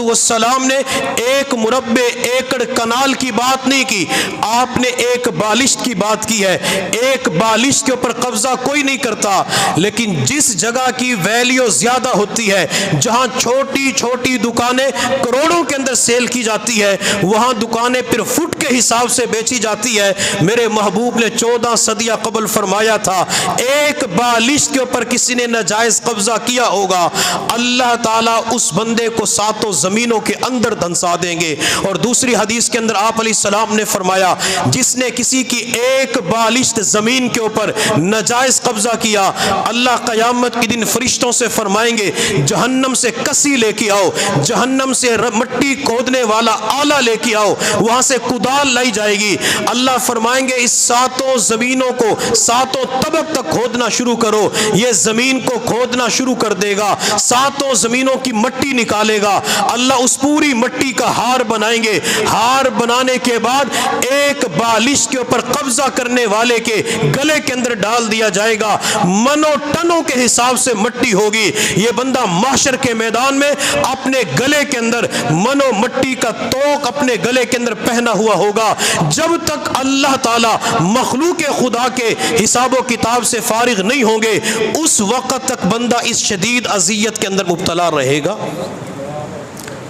السلام نے ایک مربع ایکڑ کنال کی بات نہیں کی، آپ نے ایک بالشت کی بات کی ہے۔ ایک بالشت کے اوپر قبضہ کوئی نہیں کرتا، لیکن جس جگہ کی ویلیو زیادہ ہوتی ہے، جہاں چھوٹی چھوٹی دکانیں کروڑوں کے اندر سیل کی جاتی ہے، وہاں دکانیں پھر فٹ کے حساب سے بیچی جاتی ہے۔ میرے محبوب نے 14 صدیہ قبل فرمایا تھا ایک بالشت کے اوپر کسی نے ناجائز قبضہ کیا ہوگا، اللہ تعالیٰ اس بندے کو 7 زمینوں کے اندر دھنسا دیں گے۔ اور دوسری حدیث کے اندر آپ علیہ السلام نے فرمایا جس نے کسی کی ایک بالشت زمین کے اوپر ناجائز قبضہ کیا، اللہ قیامت کے دن فرشتوں سے فرمائیں گے جہنم سے کسی لے کے آؤ، جہنم سے مٹی کھودنے والا آلہ لے کے آؤ، وہاں سے کدال لائی جائے گی، اللہ فرمائیں گے اس 7 زمینوں کو 7 طبق تک کھودنا شروع کرو، یہ زمین کو کھودنا شروع کر دے گا، 7 زمینوں کی مٹی نکالے گا، اللہ اس پوری مٹی کا ہار بنائیں گے، ہار بنانے کے بعد ایک بالشت کے اوپر قبضہ کرنے والے کے گلے کے اندر ڈال دیا جائے گا، منو ٹنوں کے حساب سے مٹی ہوگی، یہ بندہ محشر کے میدان میں اپنے گلے کے اندر منو مٹی کا توق اپنے گلے کے اندر پہنا ہوا ہوگا۔ جب تک اللہ تعالی مخلوق خدا کے حساب و کتاب سے فارغ نہیں ہوں گے اس وقت تک بندہ اس شدید اذیت کے اندر مبتلا رہے گا۔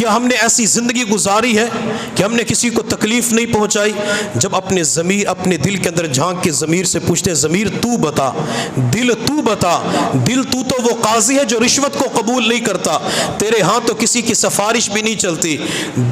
کیا ہم نے ایسی زندگی گزاری ہے کہ ہم نے کسی کو تکلیف نہیں پہنچائی؟ جب اپنے ضمیر اپنے دل کے اندر جھانک کے ضمیر سے پوچھتے ضمیر تو بتا، دل تو بتا، دل تو وہ قاضی ہے جو رشوت کو قبول نہیں کرتا، تیرے ہاں تو کسی کی سفارش بھی نہیں چلتی،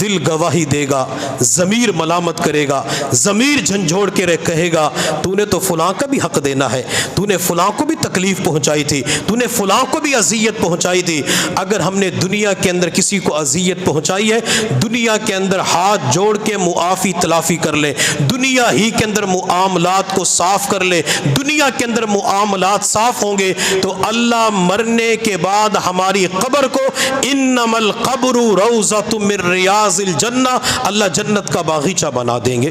دل گواہی دے گا، ضمیر ملامت کرے گا، ضمیر جھنجھوڑ کے کہے گا تو نے تو فلاں کا بھی حق دینا ہے، تو نے فلاں کو بھی تکلیف پہنچائی تھی، تو نے فلاں کو بھی اذیت پہنچائی تھی۔ اگر ہم نے دنیا کے اندر کسی کو اذیت پہنچائی ہے، دنیا کے اندر ہاتھ جوڑ کے معافی تلافی کر لے، دنیا ہی کے اندر معاملات کو صاف کر لے، دنیا کے اندر معاملات صاف ہوں گے تو اللہ مرنے کے بعد ہماری قبر کو انما القبر روضۃ من ریاض الجنہ، اللہ جنت کا باغیچہ بنا دیں گے۔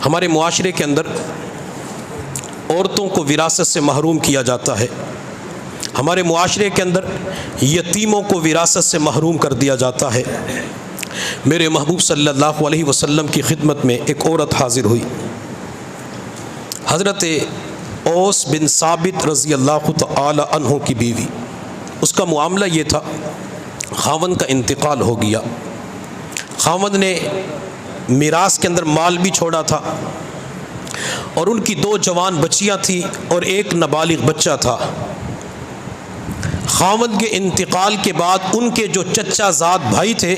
ہمارے معاشرے کے اندر عورتوں کو وراثت سے محروم کیا جاتا ہے، ہمارے معاشرے کے اندر یتیموں کو وراثت سے محروم کر دیا جاتا ہے۔ میرے محبوب صلی اللہ علیہ وسلم کی خدمت میں ایک عورت حاضر ہوئی، حضرت اوس بن ثابت رضی اللہ تعالی عنہ کی بیوی۔ اس کا معاملہ یہ تھا، خاوند کا انتقال ہو گیا، خاوند نے میراث کے اندر مال بھی چھوڑا تھا، اور ان کی 2 جوان بچیاں تھیں اور ایک نابالغ بچہ تھا۔ خاوند کے انتقال کے بعد ان کے جو چچا زاد بھائی تھے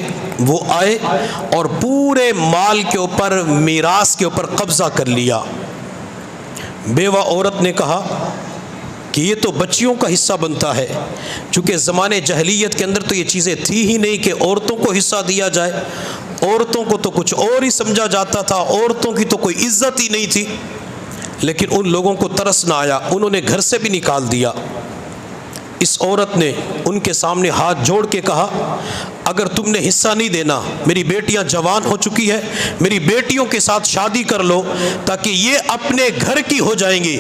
وہ آئے اور پورے مال کے اوپر، میراث کے اوپر قبضہ کر لیا۔ بیوہ عورت نے کہا کہ یہ تو بچیوں کا حصہ بنتا ہے، چونکہ زمانے جاہلیت کے اندر تو یہ چیزیں تھی ہی نہیں کہ عورتوں کو حصہ دیا جائے، عورتوں کو تو کچھ اور ہی سمجھا جاتا تھا، عورتوں کی تو کوئی عزت ہی نہیں تھی۔ لیکن ان لوگوں کو ترس نہ آیا، انہوں نے گھر سے بھی نکال دیا۔ اس عورت نے ان کے سامنے ہاتھ جوڑ کے کہا اگر تم نے حصہ نہیں دینا، میری بیٹیاں جوان ہو چکی ہے، میری بیٹیوں کے ساتھ شادی کر لو تاکہ یہ اپنے گھر کی ہو جائیں گی۔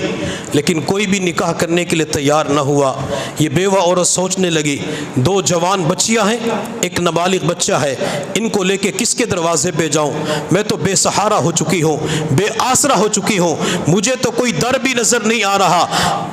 لیکن کوئی بھی نکاح کرنے کے لیے تیار نہ ہوا۔ یہ بیوہ عورت سوچنے لگی 2 جوان بچیاں ہیں، ایک نابالغ بچہ ہے، ان کو لے کے کس کے دروازے پہ جاؤں؟ میں تو بے سہارا ہو چکی ہوں، بے آسرا ہو چکی ہوں، مجھے تو کوئی در بھی نظر نہیں آ رہا،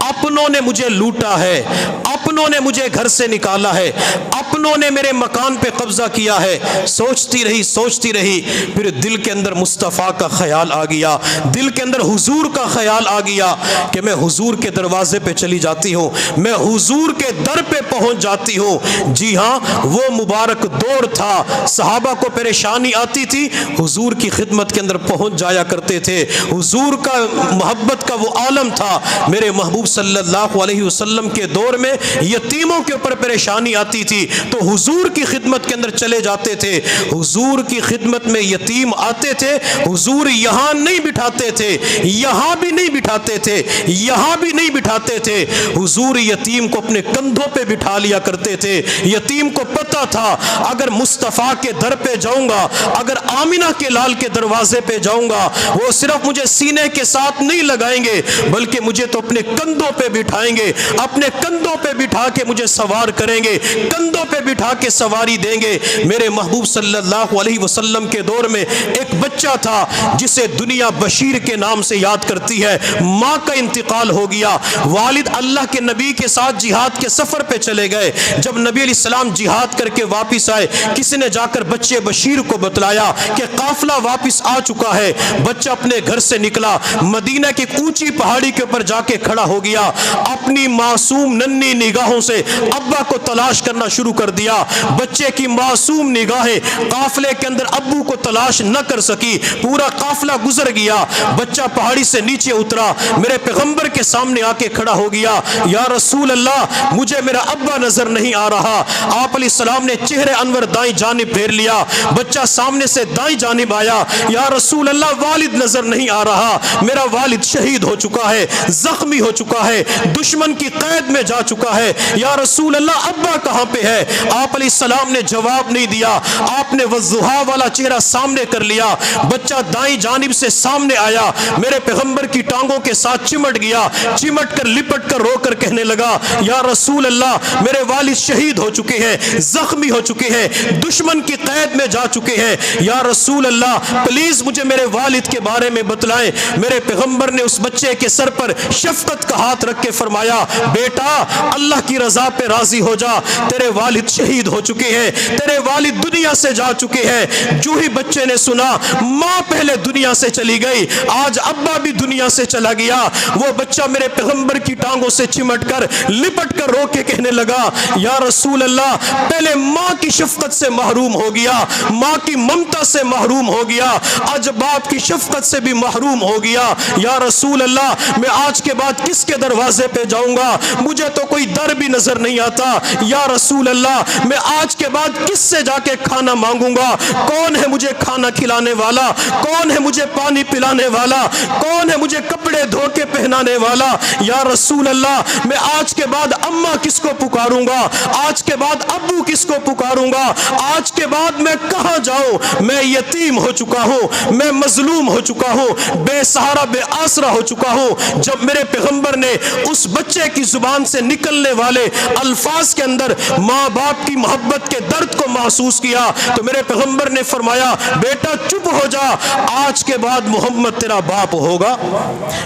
اپنوں نے مجھے لوٹا ہے، اپنوں نے مجھے گھر سے نکالا ہے، اپنوں نے میرے مکان پہ قبضہ کیا ہے۔ سوچتی رہی، پھر دل کے اندر مصطفیٰ کا خیال آ گیا، دل کے اندر حضور کا خیال آ گیا کہ میں حضور کے دروازے پہ چلی جاتی ہوں، میں حضور کے در پہ پہنچ جاتی ہوں۔ جی ہاں، وہ مبارک دور تھا، صحابہ کو پریشانی آتی تھی، حضور کی خدمت کے اندر پہنچ جایا کرتے تھے، حضور کا محبت کا وہ عالم تھا۔ میرے محبوب صلی اللہ علیہ وسلم کے دور میں یتیموں کے اوپر پریشانی آتی تھی تو حضور کی خدمت کے اندر چلے جاتے تھے، حضور کی خدمت میں یتیم آتے تھے، حضور یہاں نہیں بٹھاتے تھے، یہاں بھی نہیں بٹھاتے تھے، یہاں بھی نہیں بٹھاتے تھے، حضور یتیم کو اپنے کندھوں پہ بٹھا لیا کرتے تھے۔ یتیم کو پتہ تھا اگر مصطفیٰ کے در پہ جاؤں گا، اگر آمنہ کے لال کے دروازے پہ جاؤں گا، وہ صرف مجھے سینے کے ساتھ نہیں لگائیں گے بلکہ مجھے تو اپنے کندھوں پہ بٹھائیں گے، اپنے کندھوں پہ بٹھا کے مجھے سوار کریں گے، کندھوں پہ بٹھا کے سواری دیں گے۔ میرے محبوب صلی اللہ علیہ وسلم کے دور میں ایک بچہ تھا جسے دنیا بشیر کے نام سے یاد کرتی ہے، ماں کا انتقال ہو گیا، والد اللہ کے نبی کے ساتھ جہاد کے سفر پہ چلے گئے، جب نبی علیہ السلام جہاد کر کے واپس آئے، کسی نے جا کر بچے بشیر کو بتلایا کہ قافلہ واپس آ چکا ہے۔ بچہ اپنے گھر سے نکلا، مدینہ کی ایک اونچی پہاڑی کے اوپر جا کے کھڑا ہو گیا، اپنی معصوم ننھی نگاہوں سے ابا کو تلاش کرنا شروع کر دیا۔ بچے کی معصوم نگاہیں قافلے کے اندر ابو کو تلاش نہ کر سکی، پورا قافلہ گزر گیا، بچہ پہاڑی سے نیچے اترا، میرے پیغمبر کے سامنے آ کے کھڑا ہو گیا، یا رسول اللہ مجھے میرا ابا نظر نہیں آ رہا۔ آپ علیہ السلام نے چہرے انور دائیں جانب پھیر لیا، بچہ سامنے سے دائیں جانب آیا، یا رسول اللہ والد نظر نہیں آ رہا، میرا والد شہید ہو چکا ہے، زخمی ہو چکا ہے، دشمن کی قید میں جا چکا ہے، یا رسول اللہ ابا کہاں پہ ہے؟ آپ علیہ السلام نے جواب نہیں دیا، آپ نے وضحا والا چہرہ سامنے کر لیا، بچہ دائیں جانب سے سامنے آیا، میرے پیغمبر کی ٹانگوں کے ساتھ چمٹ گیا، چمٹ کر لپٹ کر رو کر کہنے لگا یا رسول اللہ میرے والد شہید ہو چکے ہیں، زخمی ہو چکے ہیں، دشمن کی قید میں جا چکے ہیں، یا رسول اللہ پلیز مجھے میرے والد کے بارے میں بتلائیں۔ میرے پیغمبر نے اس بچے کے سر پر شفقت کا ہاتھ رکھ کے فرمایا بیٹا اللہ کی رضا پہ راضی ہو جا، تیرے والد شہید ہو چکے ہیں، تیرے والد دنیا سے جا چکے ہیں۔ جو ہی بچے نے سنا ماں پہلے دنیا سے چلی گئی، آج ابا بھی دنیا سے چلا گیا، وہ بچہ میرے پیغمبر کی ٹانگوں سے چمٹ کر لپٹ کر رو کے کہنے لگا یا رسول اللہ، پہلے ماں کی شفقت سے محروم ہو گیا، ماں کی ممتا سے محروم ہو گیا، آج باپ کی شفقت سے بھی محروم ہو گیا۔ یا رسول اللہ، میں آج کے بعد کس کے دروازے پہ جاؤں گا؟ مجھے تو کوئی در بھی نظر نہیں آتا۔ یا رسول اللہ، میں آج کے بعد کس سے جا کے کھانا مانگوں گا؟ کون ہے مجھے کھانا کھلانے والا؟ کون ہے مجھے پانی پلانے والا؟ کون ہے مجھے کپڑے دھو کے پہنانے والا؟ یا رسول اللہ، میں آج کے بعد اماں کس کو پکاروں گا؟ آج کے بعد ابو کس کو پکاروں گا؟ آج کے بعد میں کہاں جاؤں؟ میں یتیم ہو چکا ہوں، میں مظلوم ہو چکا ہوں، بے سہارا بے آسرا ہو چکا ہوں۔ جب میرے پیغمبر نے اس بچے کی زبان سے نکلنے والے الفاظ کے اندر ماں باپ کی محبت کے درد کو محسوس کیا تو میرے پیغمبر نے فرمایا بیٹا چپ ہو جا، آج کے بعد محمد تیرا باپ ہوگا۔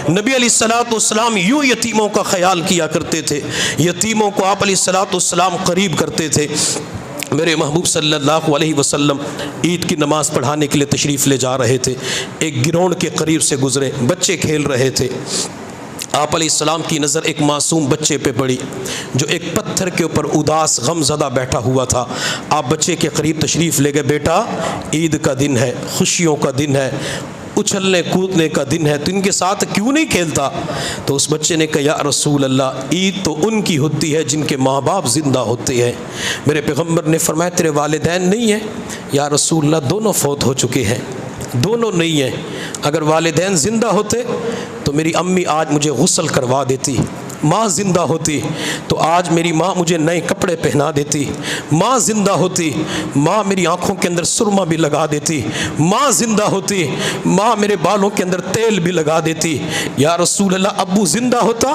نبی علیہ الصلوۃ والسلام یوں یتیموں کا خیال کیا کرتے تھے، یتیموں کو آپ علیہ الصلوۃ والسلام قریب کرتے تھے۔ میرے محبوب صلی اللہ علیہ وسلم عید کی نماز پڑھانے کے لیے تشریف لے جا رہے تھے، ایک گراؤنڈ کے قریب سے گزرے، بچے کھیل رہے تھے۔ آپ علیہ السلام کی نظر ایک معصوم بچے پہ پڑی جو ایک پتھر کے اوپر اداس غم زدہ بیٹھا ہوا تھا۔ آپ بچے کے قریب تشریف لے گئے، بیٹا عید کا دن ہے، خوشیوں کا دن ہے، اچھلنے کودنے کا دن ہے، تو ان کے ساتھ کیوں نہیں کھیلتا؟ تو اس بچے نے کہا یا رسول اللہ، عید تو ان کی ہوتی ہے جن کے ماں باپ زندہ ہوتے ہیں۔ میرے پیغمبر نے فرمایا تیرے والدین نہیں ہیں؟ یا رسول اللہ دونوں فوت ہو چکے ہیں، دونوں نہیں ہیں۔ اگر والدین زندہ ہوتے تو میری امی آج مجھے غسل کروا دیتی، ماں زندہ ہوتی تو آج میری ماں مجھے نئے کپڑے پہنا دیتی، ماں زندہ ہوتی ماں میری آنکھوں کے اندر سرما بھی لگا دیتی، ماں زندہ ہوتی ماں میرے بالوں کے اندر تیل بھی لگا دیتی۔ یا رسول اللہ ابو زندہ ہوتا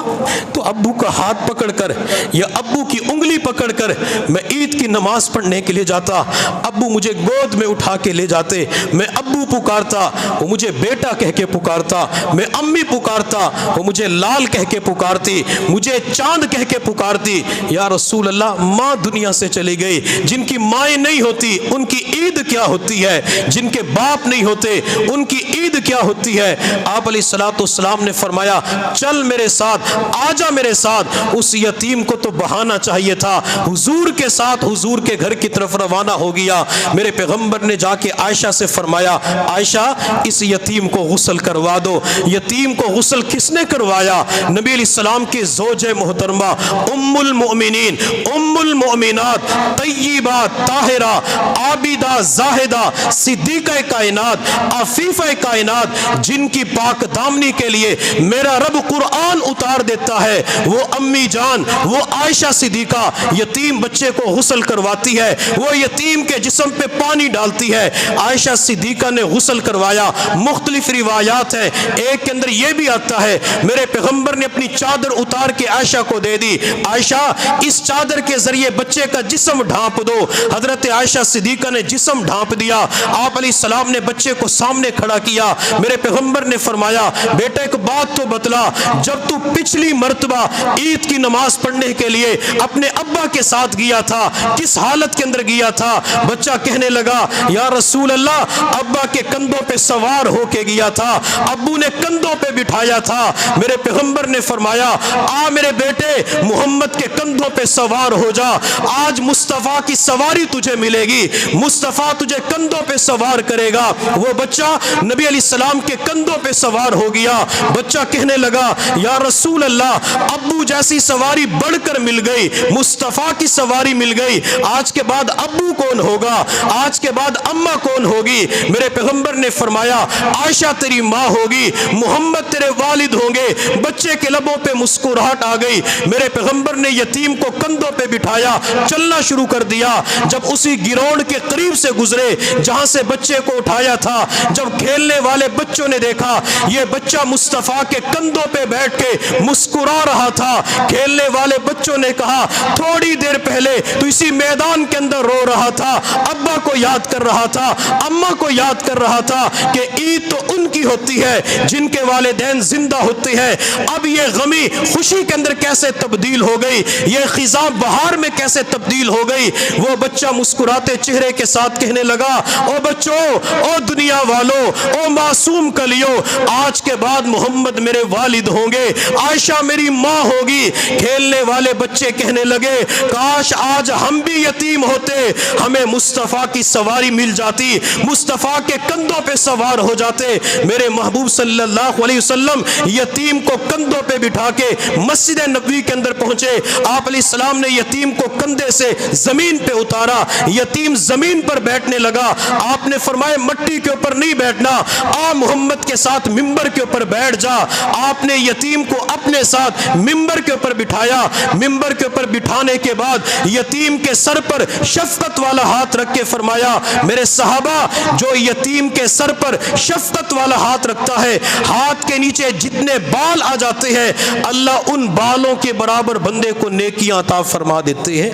تو ابو کا ہاتھ پکڑ کر یا ابو کی انگلی پکڑ کر میں عید کی نماز پڑھنے کے لیے جاتا، ابو مجھے گود میں اٹھا کے لے جاتے، میں ابو پکارتا وہ مجھے بیٹا کہہ کے پکارتا، میں امی پکارتا وہ مجھے لال کہہ کے پکارتی، مجھے چاند کہہ کے پکارتی۔ یا رسول اللہ ماں دنیا سے چلی گئی، جن کی مائیں نہیں ہوتی ان کی عید کیا ہوتی ہے، جن کے باپ نہیں ہوتے ان کی عید کیا ہوتی ہے۔ آپ علیہ الصلوۃ والسلام نے فرمایا چل میرے ساتھ، آجا میرے ساتھ۔ اس یتیم کو تو بہانا چاہیے تھا، حضور کے ساتھ حضور کے گھر کی طرف روانہ ہو گیا۔ میرے پیغمبر نے جا کے عائشہ سے فرمایا عائشہ اس یتیم کو غسل کروا دو۔ یتیم کو غسل کس نے کروایا؟ نبی علیہ السلام کی زوج محترمہ ام المؤمنین، ام المؤمنات، طیبہ طاہرہ عابدہ زاہدہ صدیقہ کائنات، عفیفہ کائنات، جن کی پاک دامنی کے لیے میرا رب قرآن اتار دیتا ہے، وہ امی جان، وہ عائشہ صدیقہ یتیم بچے کو غسل کرواتی ہے، وہ یتیم کے جسم پہ پانی ڈالتی ہے۔ عائشہ صدیقہ نے غسل کروایا۔ مختلف روایات ہیں، ایک کے اندر یہ بھی آتا ہے میرے پیغمبر نے اپنی چادر اتار کے عائشہ کو دے دی، عائشہ اس چادر کے ذریعے بچے کا جسم ڈھانپ دو۔ حضرت عائشہ صدیقہ نے جسم ڈھانپ دیا، آپ علیہ السلام نے بچے کو سامنے کھڑا کیا۔ میرے پیغمبر نے فرمایا بیٹا ایک بات تو بتلا، جب تو پچھلی مرتبہ عید کی نماز پڑھنے کے لیے اپنے ابا کے ساتھ گیا تھا کس حالت کے اندر گیا تھا؟ بچہ کہنے لگا یا رسول اللہ ابا کے کندھوں پہ سوار ہو کے گیا تھا، ابو نے کندھوں پہ بٹھایا تھا۔ میرے پیغمبر نے فرمایا آ میرے بیٹے محمد کے کندھوں پہ سوار ہو جا، آج مصطفیٰ کی سواری تجھے ملے گی، مصطفیٰ تجھے کندھوں پہ سوار کرے گا۔ وہ بچہ نبی علیہ السلام کے کندھوں پہ سوار ہو گیا۔ بچہ کہنے لگا یا رسول اللہ ابو جیسی سواری بڑھ کر مل گئی، مصطفیٰ کی سواری مل گئی، آج کے بعد ابو کون ہوگا؟ آج کے بعد اماں کون ہوگی؟ میرے پیغمبر نے فرمایا عائشہ تیری ماں ہوگی، محمد تیرے والد ہوں گے۔ بچے کے لبوں پہ مسکراہٹ آ گئی۔ میرے پیغمبر نے یتیم کو کندھوں پہ بٹھایا، چلنا شروع کر دیا۔ جب اسی گراؤنڈ کے قریب سے گزرے جہاں سے بچے کو اٹھایا تھا، جب کھیلنے والے بچوں نے دیکھا یہ بچہ مصطفیٰ کے کندھوں پہ بیٹھ کے مسکرا رہا تھا، کھیلنے والے بچوں نے کہا تھوڑی دیر پہلے تو اسی میدان کے اندر رو رہا تھا، ابا کو یاد کر رہا تھا، اماں کو یاد کر رہا تھا کہ عید تو ان کی ہوتی ہے جن کے والدین زندہ ہوتے ہیں۔ اب یہ غمی خوشی کے اندر کیسے تبدیل ہو گئی، یہ خزاں بہار میں کیسے تبدیل ہو گئی۔ وہ بچہ مسکراتے چہرے کے ساتھ کہنے لگا، او بچوں، او دنیا والو، او معصوم کلیو، آج کے بعد محمد میرے والد ہوں گے، عائشہ میری ماں ہوگی۔ کھیلنے والے بچے کہنے لگے، کاش آج ہم بھی یتیم ہوتے، ہمیں مصطفیٰ کی سواری مل جاتی، مصطفیٰ کے کندھوں پہ سوار ہو جاتے۔ میرے محبوب صلی اللہ علیہ وسلم یتیم کو کندھوں پہ بٹھا کے مسجد نبوی کے اندر پہنچے۔ آپ علیہ السلام نے یتیم کو کندھے سے زمین پہ اتارا، یتیم زمین پر بیٹھنے لگا۔ آپ نے فرمایا مٹی کے اوپر نہیں بیٹھنا، آ محمد کے ساتھ ممبر کے اوپر بیٹھ جا۔ آپ نے یتیم کو اپنے ساتھ ممبر کے اوپر بٹھایا۔ ممبر کے اوپر بٹھانے کے بعد یتیم کے سر پر شفقت والا ہاتھ رکھ کے فرمایا، میرے صحابہ، جو یتیم کے سر پر شفقت والا ہاتھ رکھتا ہے، ہاتھ کے نیچے جتنے بال آ جاتے ہیں، اللہ ان بالوں کے برابر بندے کو نیکیاں عطا فرما دیتے ہیں۔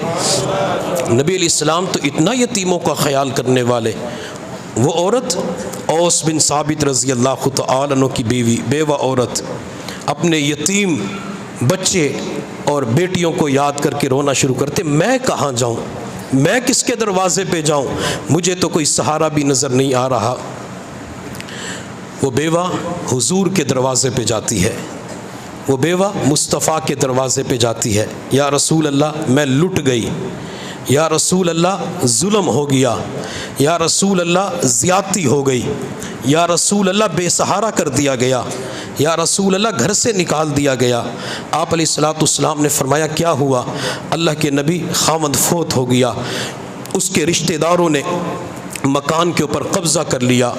نبی علیہ السلام تو اتنا یتیموں کا خیال کرنے والے۔ وہ عورت اوس بن ثابت رضی اللہ تعالی عنہ کی بیوی، بیوہ عورت، اپنے یتیم بچے اور بیٹیوں کو یاد کر کے رونا شروع کرتے، میں کہاں جاؤں، میں کس کے دروازے پہ جاؤں، مجھے تو کوئی سہارا بھی نظر نہیں آ رہا۔ وہ بیوہ حضور کے دروازے پہ جاتی ہے، وہ بیوہ مصطفیٰ کے دروازے پہ جاتی ہے، یا رسول اللہ میں لٹ گئی، یا رسول اللہ ظلم ہو گیا، یا رسول اللہ زیادتی ہو گئی، یا رسول اللہ بے سہارا کر دیا گیا، یا رسول اللہ گھر سے نکال دیا گیا۔ آپ علیہ السلام نے فرمایا کیا ہوا؟ اللہ کے نبی خاوند فوت ہو گیا، اس کے رشتہ داروں نے مکان کے اوپر قبضہ کر لیا۔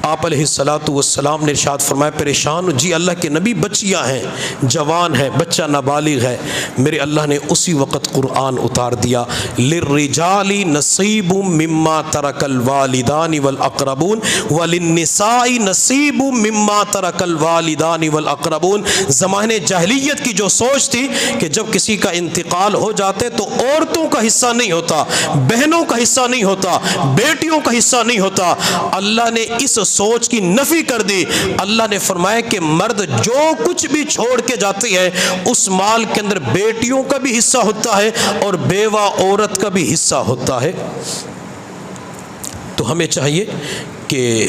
آپ علیہ السلام نے ارشاد فرمایا پریشان، جی اللہ کے نبی بچیاں ہیں، جوان ہے، بچہ نابالغ ہے۔ میرے اللہ نے اسی وقت قرآن اتار دیا، للرجال نصیب مما ترک الوالدان والاقربون وللنساء نصیب مما ترک الوالدان والاقربون۔ زمانے جاہلیت کی جو سوچ تھی کہ جب کسی کا انتقال ہو جاتے تو عورتوں کا حصہ نہیں ہوتا، بہنوں کا حصہ نہیں ہوتا، بیٹیوں کا حصہ نہیں ہوتا، اللہ نے اس سوچ کی نفی کر دی۔ اللہ نے فرمایا کہ مرد جو کچھ بھی چھوڑ کے جاتے ہیں اس مال کے اندر بیٹیوں کا بھی حصہ ہوتا ہے اور بیوہ عورت کا بھی حصہ ہوتا ہے۔ تو ہمیں چاہیے کہ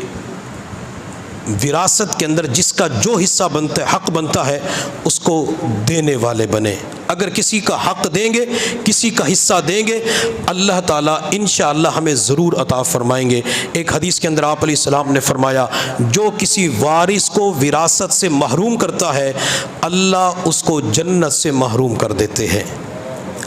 وراثت کے اندر جس کا جو حصہ بنتا ہے، حق بنتا ہے، اس کو دینے والے بنے۔ اگر کسی کا حق دیں گے، کسی کا حصہ دیں گے، اللہ تعالیٰ انشاءاللہ ہمیں ضرور عطا فرمائیں گے۔ ایک حدیث کے اندر آپ علیہ السلام نے فرمایا جو کسی وارث کو وراثت سے محروم کرتا ہے اللہ اس کو جنت سے محروم کر دیتے ہیں۔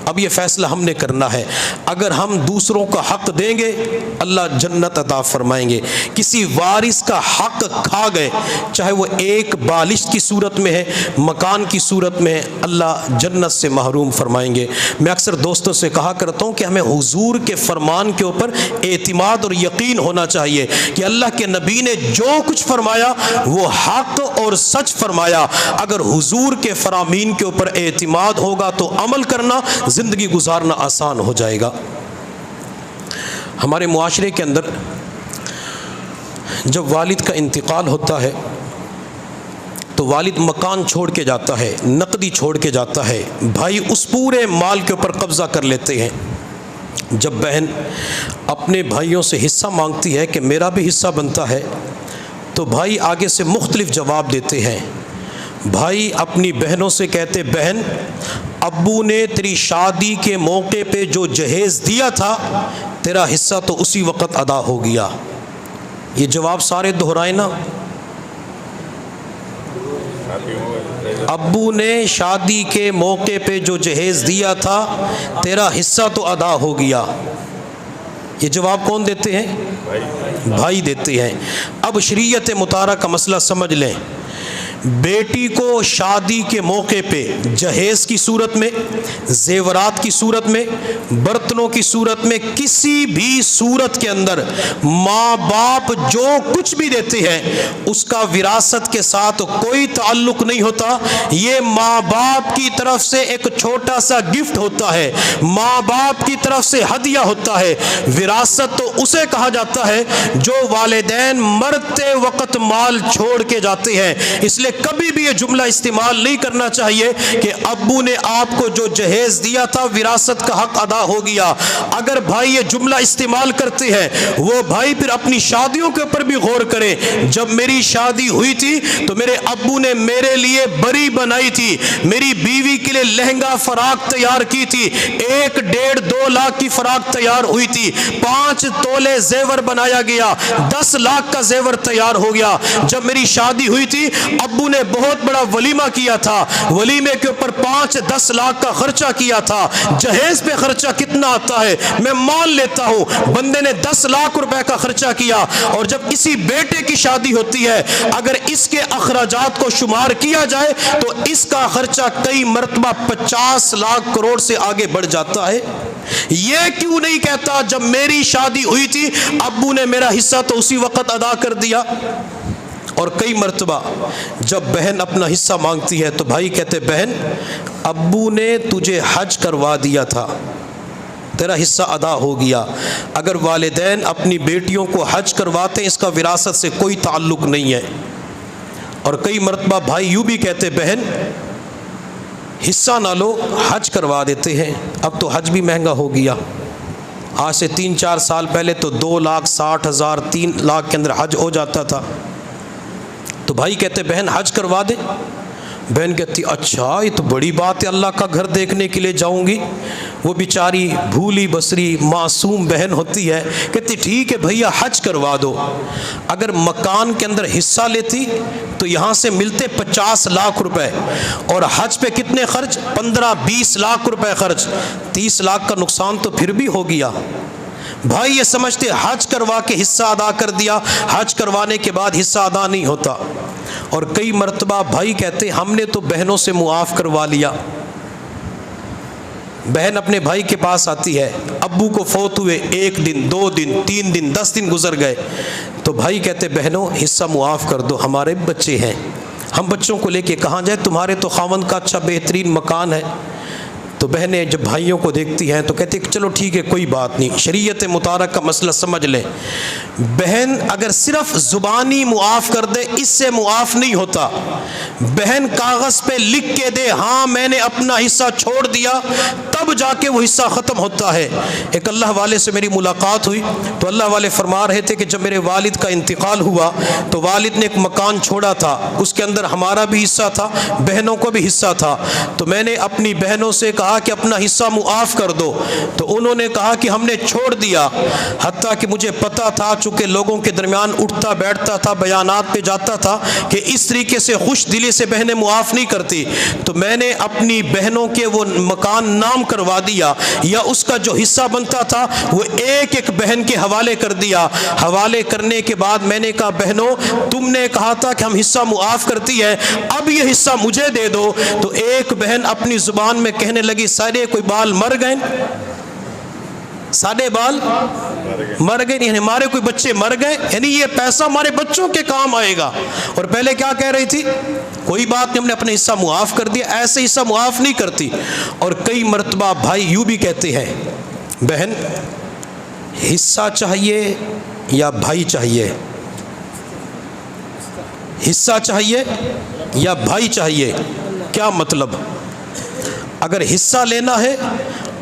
اب یہ فیصلہ ہم نے کرنا ہے، اگر ہم دوسروں کا حق دیں گے اللہ جنت عطا فرمائیں گے، کسی وارث کا حق کھا گئے چاہے وہ ایک بالشت کی صورت میں ہے، مکان کی صورت میں ہے، اللہ جنت سے محروم فرمائیں گے۔ میں اکثر دوستوں سے کہا کرتا ہوں کہ ہمیں حضور کے فرمان کے اوپر اعتماد اور یقین ہونا چاہیے کہ اللہ کے نبی نے جو کچھ فرمایا وہ حق اور سچ فرمایا۔ اگر حضور کے فرامین کے اوپر اعتماد ہوگا تو عمل کرنا، زندگی گزارنا آسان ہو جائے گا۔ ہمارے معاشرے کے اندر جب والد کا انتقال ہوتا ہے تو والد مکان چھوڑ کے جاتا ہے، نقدی چھوڑ کے جاتا ہے، بھائی اس پورے مال کے اوپر قبضہ کر لیتے ہیں۔ جب بہن اپنے بھائیوں سے حصہ مانگتی ہے کہ میرا بھی حصہ بنتا ہے تو بھائی آگے سے مختلف جواب دیتے ہیں۔ بھائی اپنی بہنوں سے کہتے بہن ابو نے تیری شادی کے موقع پہ جو جہیز دیا تھا تیرا حصہ تو اسی وقت ادا ہو گیا۔ یہ جواب سارے دہرائے نا، ابو نے شادی کے موقع پہ جو جہیز دیا تھا تیرا حصہ تو ادا ہو گیا۔ یہ جواب کون دیتے ہیں؟ بھائی دیتے ہیں۔ اب شریعت مطہرہ کا مسئلہ سمجھ لیں، بیٹی کو شادی کے موقع پہ جہیز کی صورت میں، زیورات کی صورت میں، برتنوں کی صورت میں، کسی بھی صورت کے اندر ماں باپ جو کچھ بھی دیتے ہیں اس کا وراثت کے ساتھ کوئی تعلق نہیں ہوتا۔ یہ ماں باپ کی طرف سے ایک چھوٹا سا گفٹ ہوتا ہے، ماں باپ کی طرف سے ہدیہ ہوتا ہے۔ وراثت تو اسے کہا جاتا ہے جو والدین مرتے وقت مال چھوڑ کے جاتے ہیں۔ اس لیے کبھی بھی یہ جملہ استعمال نہیں کرنا چاہیے کہ ابو نے آپ کو جو جہیز دیا تھا وراثت کا حق ادا ہو گیا۔ اگر بھائی یہ جملہ استعمال کرتے ہیں وہ بھائی پھر اپنی شادیوں کے اوپر بھی غور کریں۔ جب میری شادی ہوئی تھی تو میرے ابو نے میرے لیے بری بنائی تھی، میری بیوی کے لیے لہنگا فراق تیار کی تھی، 1.5-2 لاکھ کی فراق تیار ہوئی تھی، 5 تولے زیور بنایا گیا، 10 لاکھ کا زیور تیار ہو گیا۔ جب میری شادی ہوئی تھی ابو نے بہت بڑا ولیمہ کیا تھا، ولیمے کے اوپر 5-10 لاکھ کا خرچہ کیا تھا۔ جہیز پہ خرچہ کتنا آتا ہے میں مان لیتا ہوں، بندے نے 10 لاکھ روپے کا خرچہ کیا، اور جب کسی بیٹے کی شادی ہوتی ہے اگر اس کے اخراجات کو شمار کیا جائے تو اس کا خرچہ کئی مرتبہ 50 لاکھ کروڑ سے آگے بڑھ جاتا ہے۔ یہ کیوں نہیں کہتا جب میری شادی ہوئی تھی ابو نے میرا حصہ تو اسی وقت ادا کر دیا؟ اور کئی مرتبہ جب بہن اپنا حصہ مانگتی ہے تو بھائی کہتے بہن ابو نے تجھے حج کروا دیا تھا، تیرا حصہ ادا ہو گیا۔ اگر والدین اپنی بیٹیوں کو حج کرواتے ہیں اس کا وراثت سے کوئی تعلق نہیں ہے۔ اور کئی مرتبہ بھائی یوں بھی کہتے بہن حصہ نہ لو حج کروا دیتے ہیں، اب تو حج بھی مہنگا ہو گیا، آج سے 3-4 سال پہلے تو 2,60,000 3 لاکھ کے اندر حج ہو جاتا تھا۔ تو بھائی کہتے بہن حج کروا دے، بہن کہتی اچھا یہ تو بڑی بات ہے، اللہ کا گھر دیکھنے کے لیے جاؤں گی۔ وہ بیچاری بھولی بسری معصوم بہن ہوتی ہے، کہتی ٹھیک ہے بھیا حج کروا دو۔ اگر مکان کے اندر حصہ لیتی تو یہاں سے ملتے 50 لاکھ روپے، اور حج پہ کتنے خرچ 15-20 لاکھ روپے خرچ، 30 لاکھ کا نقصان تو پھر بھی ہو گیا۔ بھائی یہ سمجھتے حج کروا کے حصہ ادا کر دیا، حج کروانے کے بعد حصہ ادا نہیں ہوتا۔ اور کئی مرتبہ بھائی کہتے ہم نے تو بہنوں سے معاف کروا لیا۔ بہن اپنے بھائی کے پاس آتی ہے، ابو کو فوت ہوئے 1 دن 2 دن 3 دن 10 دن گزر گئے، تو بھائی کہتے بہنوں حصہ معاف کر دو، ہمارے بچے ہیں، ہم بچوں کو لے کے کہاں جائیں، تمہارے تو خاوند کا اچھا بہترین مکان ہے۔ تو بہنیں جب بھائیوں کو دیکھتی ہیں تو کہتے ہیں چلو ٹھیک ہے کوئی بات نہیں، شریعت مطالعہ کا مسئلہ سمجھ لیں۔ بہن اگر صرف زبانی معاف کر دے اس سے معاف نہیں ہوتا، بہن کاغذ پہ لکھ کے دے ہاں میں نے اپنا حصہ چھوڑ دیا تب جا کے وہ حصہ ختم ہوتا ہے۔ ایک اللہ والے سے میری ملاقات ہوئی تو اللہ والے فرما رہے تھے کہ جب میرے والد کا انتقال ہوا تو والد نے ایک مکان چھوڑا تھا، اس کے اندر ہمارا بھی حصہ تھا، بہنوں کو بھی حصہ تھا، تو میں نے اپنی بہنوں سے کہا کہ اپنا حصہ معاف کر دو، تو انہوں نے کہا کہ ہم نے چھوڑ دیا، حتیٰ کہ مجھے پتا تھا چونکہ لوگوں کے درمیان اٹھتا بیٹھتا تھا، بیانات پہ جاتا تھا کہ اس طریقے سے خوش دلی سے بہنیں معاف نہیں کرتی، تو میں نے اپنی بہنوں کے وہ مکان نام کروا دیا یا اس کا جو حصہ بنتا تھا وہ ایک ایک بہن کے حوالے کر دیا۔ حوالے کرنے کے بعد میں نے کہا بہنوں تم نے کہا تھا کہ ہم حصہ معاف کرتی ہے، اب یہ حصہ مجھے دے دو۔ تو ایک بہن اپنی زبان میں کہنے لگی سارے کوئی بال مر گئے، سارے بال مر گئے، یعنی ہمارے کوئی بچے مر گئے، یعنی یہ پیسہ ہمارے بچوں کے کام آئے گا۔ اور پہلے کیا کہہ رہی تھی کوئی بات نہیں ہم نے اپنا حصہ معاف کر دیا، ایسے حصہ معاف نہیں کرتی۔ اور کئی مرتبہ بھائی یوں بھی کہتے ہیں بہن حصہ چاہیے یا بھائی چاہیے، حصہ چاہیے یا بھائی چاہیے، کیا مطلب؟ اگر حصہ لینا ہے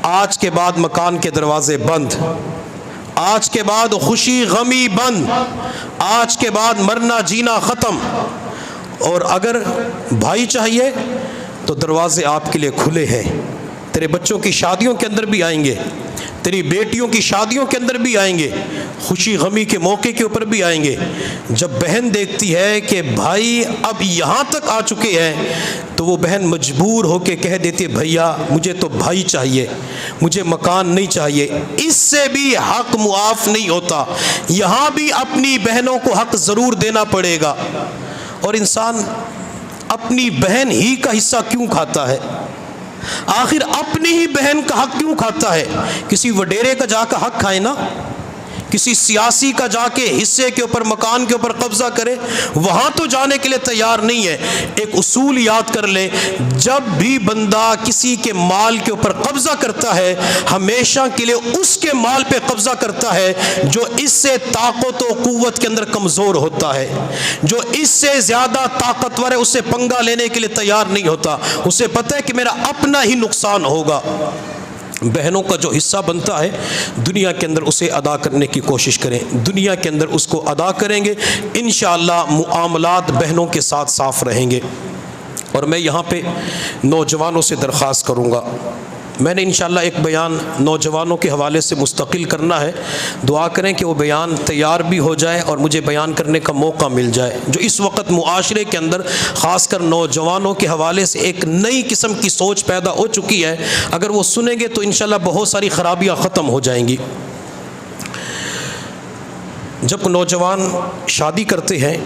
آج کے بعد مکان کے دروازے بند، آج کے بعد خوشی غمی بند، آج کے بعد مرنا جینا ختم۔ اور اگر بھائی چاہیے تو دروازے آپ کے لیے کھلے ہیں، تیرے بچوں کی شادیوں کے اندر بھی آئیں گے، تیری بیٹیوں کی شادیوں کے اندر بھی آئیں گے، خوشی غمی کے موقع کے اوپر بھی آئیں گے۔ جب بہن دیکھتی ہے کہ بھائی اب یہاں تک آ چکے ہیں تو وہ بہن مجبور ہو کے کہہ دیتی ہے بھیا مجھے تو بھائی چاہیے، مجھے مکان نہیں چاہیے۔ اس سے بھی حق معاف نہیں ہوتا، یہاں بھی اپنی بہنوں کو حق ضرور دینا پڑے گا۔ اور انسان اپنی بہن ہی کا حصہ کیوں کھاتا ہے؟ آخر اپنی ہی بہن کا حق کیوں کھاتا ہے؟ کسی وڈیرے کا جا کا حق کھائے نا، کسی سیاسی کا جا کے حصے کے اوپر، مکان کے اوپر قبضہ کرے، وہاں تو جانے کے لیے تیار نہیں ہے۔ ایک اصول یاد کر لے، جب بھی بندہ کسی کے مال کے اوپر قبضہ کرتا ہے، ہمیشہ کے لیے اس کے مال پہ قبضہ کرتا ہے جو اس سے طاقت و قوت کے اندر کمزور ہوتا ہے، جو اس سے زیادہ طاقتور ہے، اس سے پنگا لینے کے لیے تیار نہیں ہوتا، اسے پتہ ہے کہ میرا اپنا ہی نقصان ہوگا۔ بہنوں کا جو حصہ بنتا ہے دنیا کے اندر اسے ادا کرنے کی کوشش کریں، دنیا کے اندر اس کو ادا کریں گے، انشاءاللہ معاملات بہنوں کے ساتھ صاف رہیں گے۔ اور میں یہاں پہ نوجوانوں سے درخواست کروں گا، میں نے انشاءاللہ ایک بیان نوجوانوں کے حوالے سے مستقل کرنا ہے، دعا کریں کہ وہ بیان تیار بھی ہو جائے اور مجھے بیان کرنے کا موقع مل جائے۔ جو اس وقت معاشرے کے اندر خاص کر نوجوانوں کے حوالے سے ایک نئی قسم کی سوچ پیدا ہو چکی ہے، اگر وہ سنیں گے تو انشاءاللہ بہت ساری خرابیاں ختم ہو جائیں گی۔ جب نوجوان شادی کرتے ہیں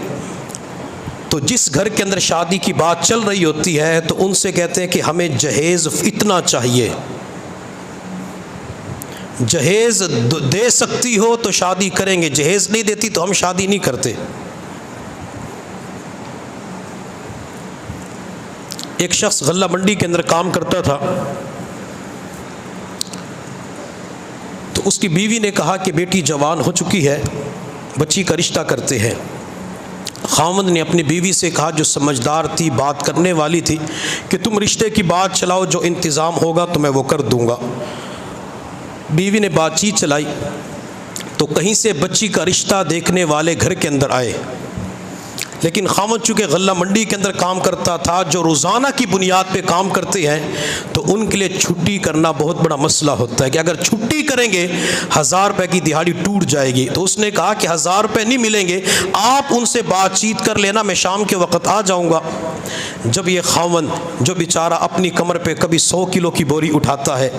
تو جس گھر کے اندر شادی کی بات چل رہی ہوتی ہے تو ان سے کہتے ہیں کہ ہمیں جہیز اتنا چاہیے، جہیز دے سکتی ہو تو شادی کریں گے، جہیز نہیں دیتی تو ہم شادی نہیں کرتے۔ ایک شخص غلہ منڈی کے اندر کام کرتا تھا، تو اس کی بیوی نے کہا کہ بیٹی جوان ہو چکی ہے، بچی کا رشتہ کرتے ہیں۔ خاوند نے اپنی بیوی سے کہا، جو سمجھدار تھی، بات کرنے والی تھی، کہ تم رشتے کی بات چلاؤ، جو انتظام ہوگا تو میں وہ کر دوں گا۔ بیوی نے بات چیت چلائی تو کہیں سے بچی کا رشتہ دیکھنے والے گھر کے اندر آئے، لیکن خاوند چونکہ غلہ منڈی کے اندر کام کرتا تھا، جو روزانہ کی بنیاد پہ کام کرتے ہیں، تو ان کے لیے چھٹی کرنا بہت بڑا مسئلہ ہوتا ہے کہ اگر چھٹی کریں گے 1000 روپے کی دہاڑی ٹوٹ جائے گی۔ تو اس نے کہا کہ 1000 روپے نہیں ملیں گے، آپ ان سے بات چیت کر لینا، میں شام کے وقت آ جاؤں گا۔ جب یہ خاوند جو بیچارہ اپنی کمر پہ کبھی 100 کلو کی بوری اٹھاتا ہے،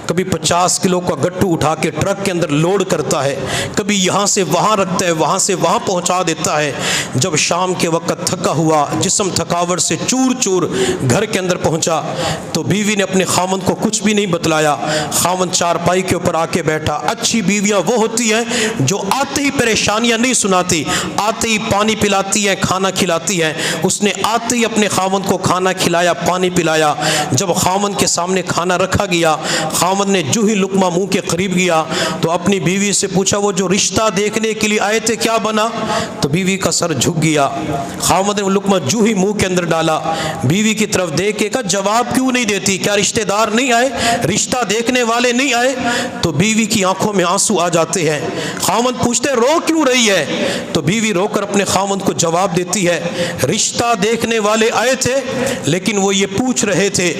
کبھی 50 کلو کا گٹو اٹھا کے ٹرک کے اندر لوڈ کرتا ہے، کبھی یہاں سے وہاں رکھتا ہے، وہاں سے وہاں پہنچا دیتا ہے، جب شام کے وقت تھکا ہوا، جسم تھکاوٹ سے چور چور گھر کے اندر پہنچا، تو بیوی نے اپنے خاوند کو کچھ بھی نہیں بتلایا۔ خاوند چارپائی کے اوپر آ کے بیٹھا۔ اچھی بیویاں وہ ہوتی ہیں جو آتے ہی پریشانیاں نہیں سناتی، آتے ہی پانی پلاتی ہیں، کھانا کھلاتی ہیں۔ اس نے آتے ہی اپنے خاوند کو کھانا کھلایا، پانی پلایا۔ جب خاوند کے سامنے کھانا رکھا گیا، خاوند نے جو ہی لقمہ منہ کے قریب گیا تو اپنی بیوی سے پوچھا، وہ جو رشتہ دیکھنے کے لیے آئے تھے کیا بنا؟ تو بیوی کا سر جھک گیا۔ خاوند نے وہ لقمہ جو ہی منہ کے اندر ڈالا، بیوی کی طرف دیکھ کے کہا، جواب کیوں نہیں دیتی؟ کیا رشتہ دار نہیں آئے؟ رشتہ دیکھنے والے نہیں آئے؟ تو بیوی کی آنکھوں میں آنسو آ جاتے ہیں۔ خاوند پوچھتے رو کیوں رہی ہے؟ تو بیوی رو کر اپنے خاوند کو جواب دیتی ہے، رشتہ دیکھنے والے آئے تھے، لیکن وہ یہ پوچھ رہے تھے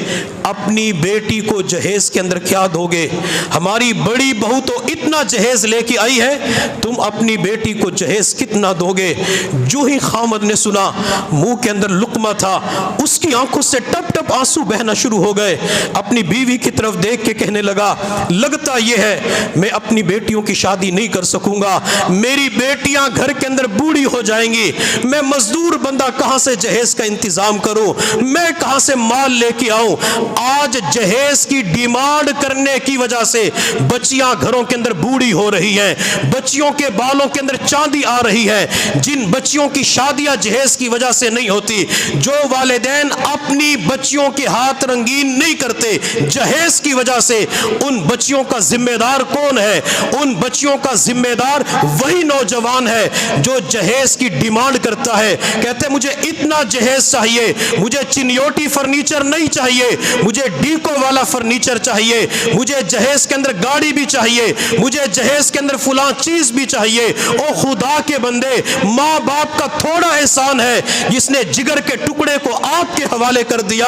اپنی بیٹی کو جہیز کے اندر کیا دو گے؟ ہماری بڑی بہو تو اتنا جہیز لے کے آئی ہے، تم اپنی بیٹی کو جہیز کتنا دو گے؟ جو ہی خاوند نے سنا، منہ کے اندر لقمہ تھا، اس کی آنکھوں سے ٹپ ٹپ آنسو بہنا شروع ہو گئے۔ اپنی بیوی کی طرف دیکھ کے کہنے لگا، لگتا یہ ہے میں اپنی بیٹیوں کی شادی نہیں کر سکوں گا، میری بیٹیاں گھر کے اندر بوڑھی ہو جائیں گی، میں مزدور بندہ کہاں سے جہیز کا انتظام کروں، میں کہاں سے مال لے کے آؤں؟ آج جہیز کی ڈیمانڈ کرنے کی وجہ سے بچیاں گھروں کے اندر بوڑھی ہو رہی ہیں، بچیوں کے بالوں کے اندر چاندی آ رہی ہے۔ جن بچیوں کی شادیاں جہیز کی وجہ سے نہیں ہوتی، جو والدین اپنی بچیوں کے ہاتھ رنگین نہیں کرتے جہیز کی وجہ سے، ان بچیوں کا ذمہ دار کون ہے؟ ان بچیوں کا ذمہ دار وہی نوجوان ہے جو جہیز کی ڈیمانڈ کرتا ہے، کہتے ہیں مجھے اتنا جہیز چاہیے، مجھے چنیوٹی فرنیچر نہیں چاہیے، مجھے ڈیکو والا فرنیچر چاہیے، مجھے جہیز کے اندر گاڑی بھی چاہیے، مجھے جہیز کے اندر فلاں چیز بھی چاہیے۔ او خدا کے بندے، ماں باپ کا تھوڑا احسان ہے جس نے جگر کے ٹکڑے کو آپ کے حوالے کر دیا۔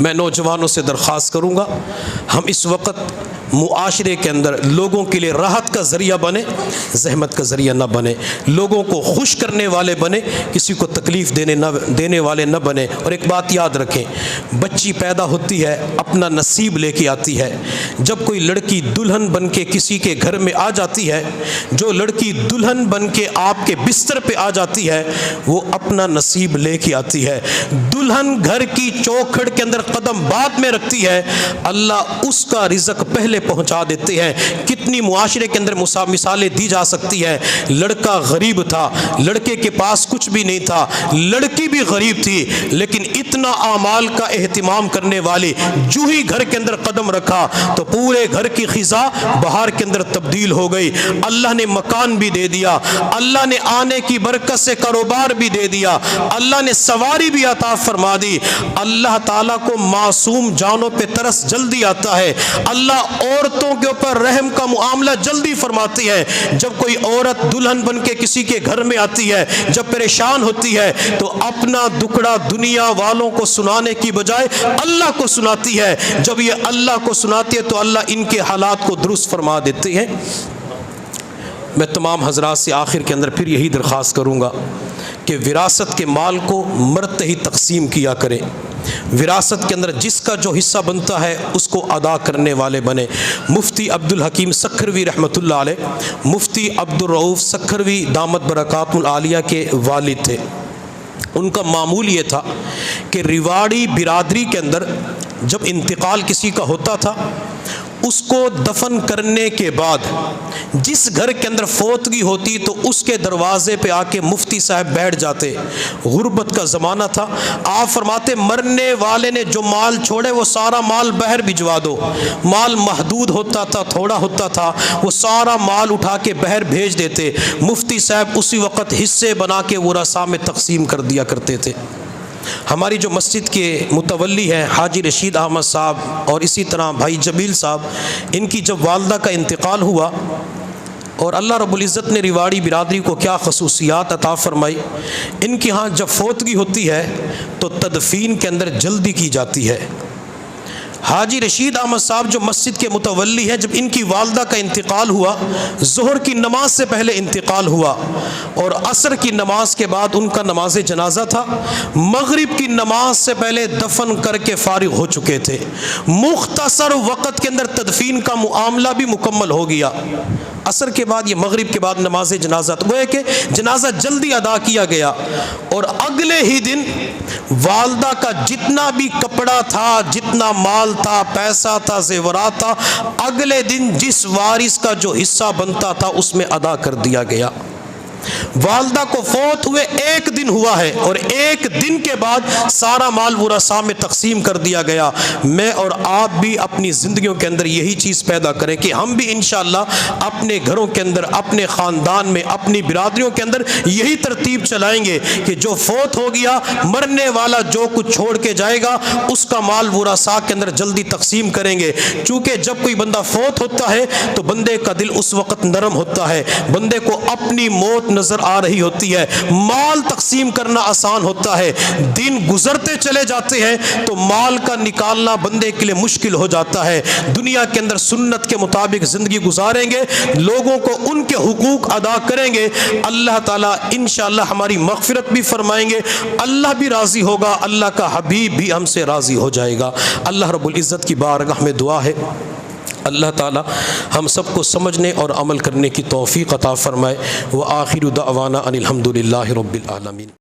میں نوجوانوں سے درخواست کروں گا ہم اس وقت معاشرے کے اندر لوگوں کے لیے راحت کا ذریعہ بنے، زحمت کا ذریعہ نہ بنے، لوگوں کو خوش کرنے والے بنے، کسی کو تکلیف دینے والے نہ بنے۔ اور ایک بات یاد رکھیں، بچی پیدا ہوتی ہے اپنا نصیب لے کے آتی ہے۔ جب کوئی لڑکی دلہن بن کے کسی کے گھر میں آ جاتی ہے، جو لڑکی دلہن بن کے آپ کے بستر پہ آ جاتی ہے وہ اپنا نصیب لے کے آتی ہے۔ دلہن گھر کی چوکھٹ کے اندر قدم بعد میں رکھتی ہے، اللہ اس کا رزق پہلے پہنچا دیتے ہیں۔ کتنی معاشرے کے اندر مثالیں دی جا سکتی ہے۔ لڑکا غریب تھا، لڑکے کے پاس کچھ بھی نہیں تھا، لڑکی بھی غریب تھی، لیکن اتنا اعمال کا اہتمام کرنے والی جو ہی گھر کے اندر قدم رکھا تو پورے گھر کی خزاں بہار کے اندر تبدیل ہو گئی۔ اللہ نے مکان بھی دے دیا، اللہ نے آنے کی برکت سے کاروبار بھی دے دیا، اللہ نے سواری بھی عطا فرما دی۔ اللہ تعالیٰ کو معصوم جانوں پہ ترس جلدی آتا ہے، اللہ عورتوں کے اوپر رحم کا معاملہ جلدی فرماتی ہے۔ جب کوئی عورت دلہن بن کے کسی کے گھر میں آتی ہے، جب پریشان ہوتی ہے تو اپنا دکڑا دنیا والوں کو سنانے کی بجائے اللہ کو سناتی ہے۔ جب یہ اللہ کو سناتی ہے تو اللہ ان کے حالات کو درست فرما دیتے ہیں۔ میں تمام حضرات سے آخر کے اندر پھر یہی درخواست کروں گا کہ وراثت کے مال کو مرتے ہی تقسیم کیا کریں۔ وراثت کے اندر جس کا جو حصہ بنتا ہے اس کو ادا کرنے والے بنے۔ مفتی عبدالحکیم سکھروی رحمۃ اللہ علیہ مفتی عبدالرؤوف سکھروی دامت برکات العالیہ کے والد تھے۔ ان کا معمول یہ تھا کہ ریواڑی برادری کے اندر جب انتقال کسی کا ہوتا تھا اس کو دفن کرنے کے بعد جس گھر کے اندر فوتگی ہوتی تو اس کے دروازے پہ آ کے مفتی صاحب بیٹھ جاتے۔ غربت کا زمانہ تھا، آپ فرماتے مرنے والے نے جو مال چھوڑے وہ سارا مال بہر بھجوا دو۔ مال محدود ہوتا تھا، تھوڑا ہوتا تھا، وہ سارا مال اٹھا کے بہر بھیج دیتے۔ مفتی صاحب اسی وقت حصے بنا کے ورثاء میں تقسیم کر دیا کرتے تھے۔ ہماری جو مسجد کے متولی ہیں حاجی رشید احمد صاحب اور اسی طرح بھائی جمیل صاحب، ان کی جب والدہ کا انتقال ہوا اور اللہ رب العزت نے ریواڑی برادری کو کیا خصوصیات عطا فرمائی، ان کے ہاں جب فوتگی ہوتی ہے تو تدفین کے اندر جلدی کی جاتی ہے۔ حاجی رشید احمد صاحب جو مسجد کے متولی ہیں، جب ان کی والدہ کا انتقال ہوا، ظہر کی نماز سے پہلے انتقال ہوا اور عصر کی نماز کے بعد ان کا نماز جنازہ تھا، مغرب کی نماز سے پہلے دفن کر کے فارغ ہو چکے تھے۔ مختصر وقت کے اندر تدفین کا معاملہ بھی مکمل ہو گیا۔ عصر کے بعد یہ مغرب کے بعد نماز جنازہ، تو گویا کہ جنازہ جلدی ادا کیا گیا اور اگلے ہی دن والدہ کا جتنا بھی کپڑا تھا، جتنا مال تھا، پیسہ تھا، زیورات تھا، اگلے دن جس وارث کا جو حصہ بنتا تھا اس میں ادا کر دیا گیا۔ والدہ کو فوت ہوئے ایک دن ہوا ہے اور ایک دن کے بعد سارا مال ورثاء میں تقسیم کر دیا گیا۔ میں اور آپ بھی اپنی زندگیوں کے اندر یہی چیز پیدا کریں کہ ہم بھی انشاءاللہ اپنے گھروں کے اندر، اپنے خاندان میں، اپنی برادریوں کے اندر یہی ترتیب چلائیں گے کہ جو فوت ہو گیا، مرنے والا جو کچھ چھوڑ کے جائے گا اس کا مال ورثاء کے اندر جلدی تقسیم کریں گے۔ چونکہ جب کوئی بندہ فوت ہوتا ہے تو بندے کا دل اس وقت نرم ہوتا ہے، بندے کو اپنی موت نظر آ رہی ہوتی ہے، مال تقسیم کرنا آسان ہوتا ہے۔ دن گزرتے چلے جاتے ہیں تو مال کا نکالنا بندے کے لیے مشکل ہو جاتا ہے۔ دنیا کے اندر سنت کے مطابق زندگی گزاریں گے، لوگوں کو ان کے حقوق ادا کریں گے، اللہ تعالیٰ انشاءاللہ ہماری مغفرت بھی فرمائیں گے، اللہ بھی راضی ہوگا، اللہ کا حبیب بھی ہم سے راضی ہو جائے گا۔ اللہ رب العزت کی بارگاہ میں دعا ہے اللہ تعالی ہم سب کو سمجھنے اور عمل کرنے کی توفیق عطا فرمائے۔ وآخر دعوانا ان الحمد للہ رب العالمین۔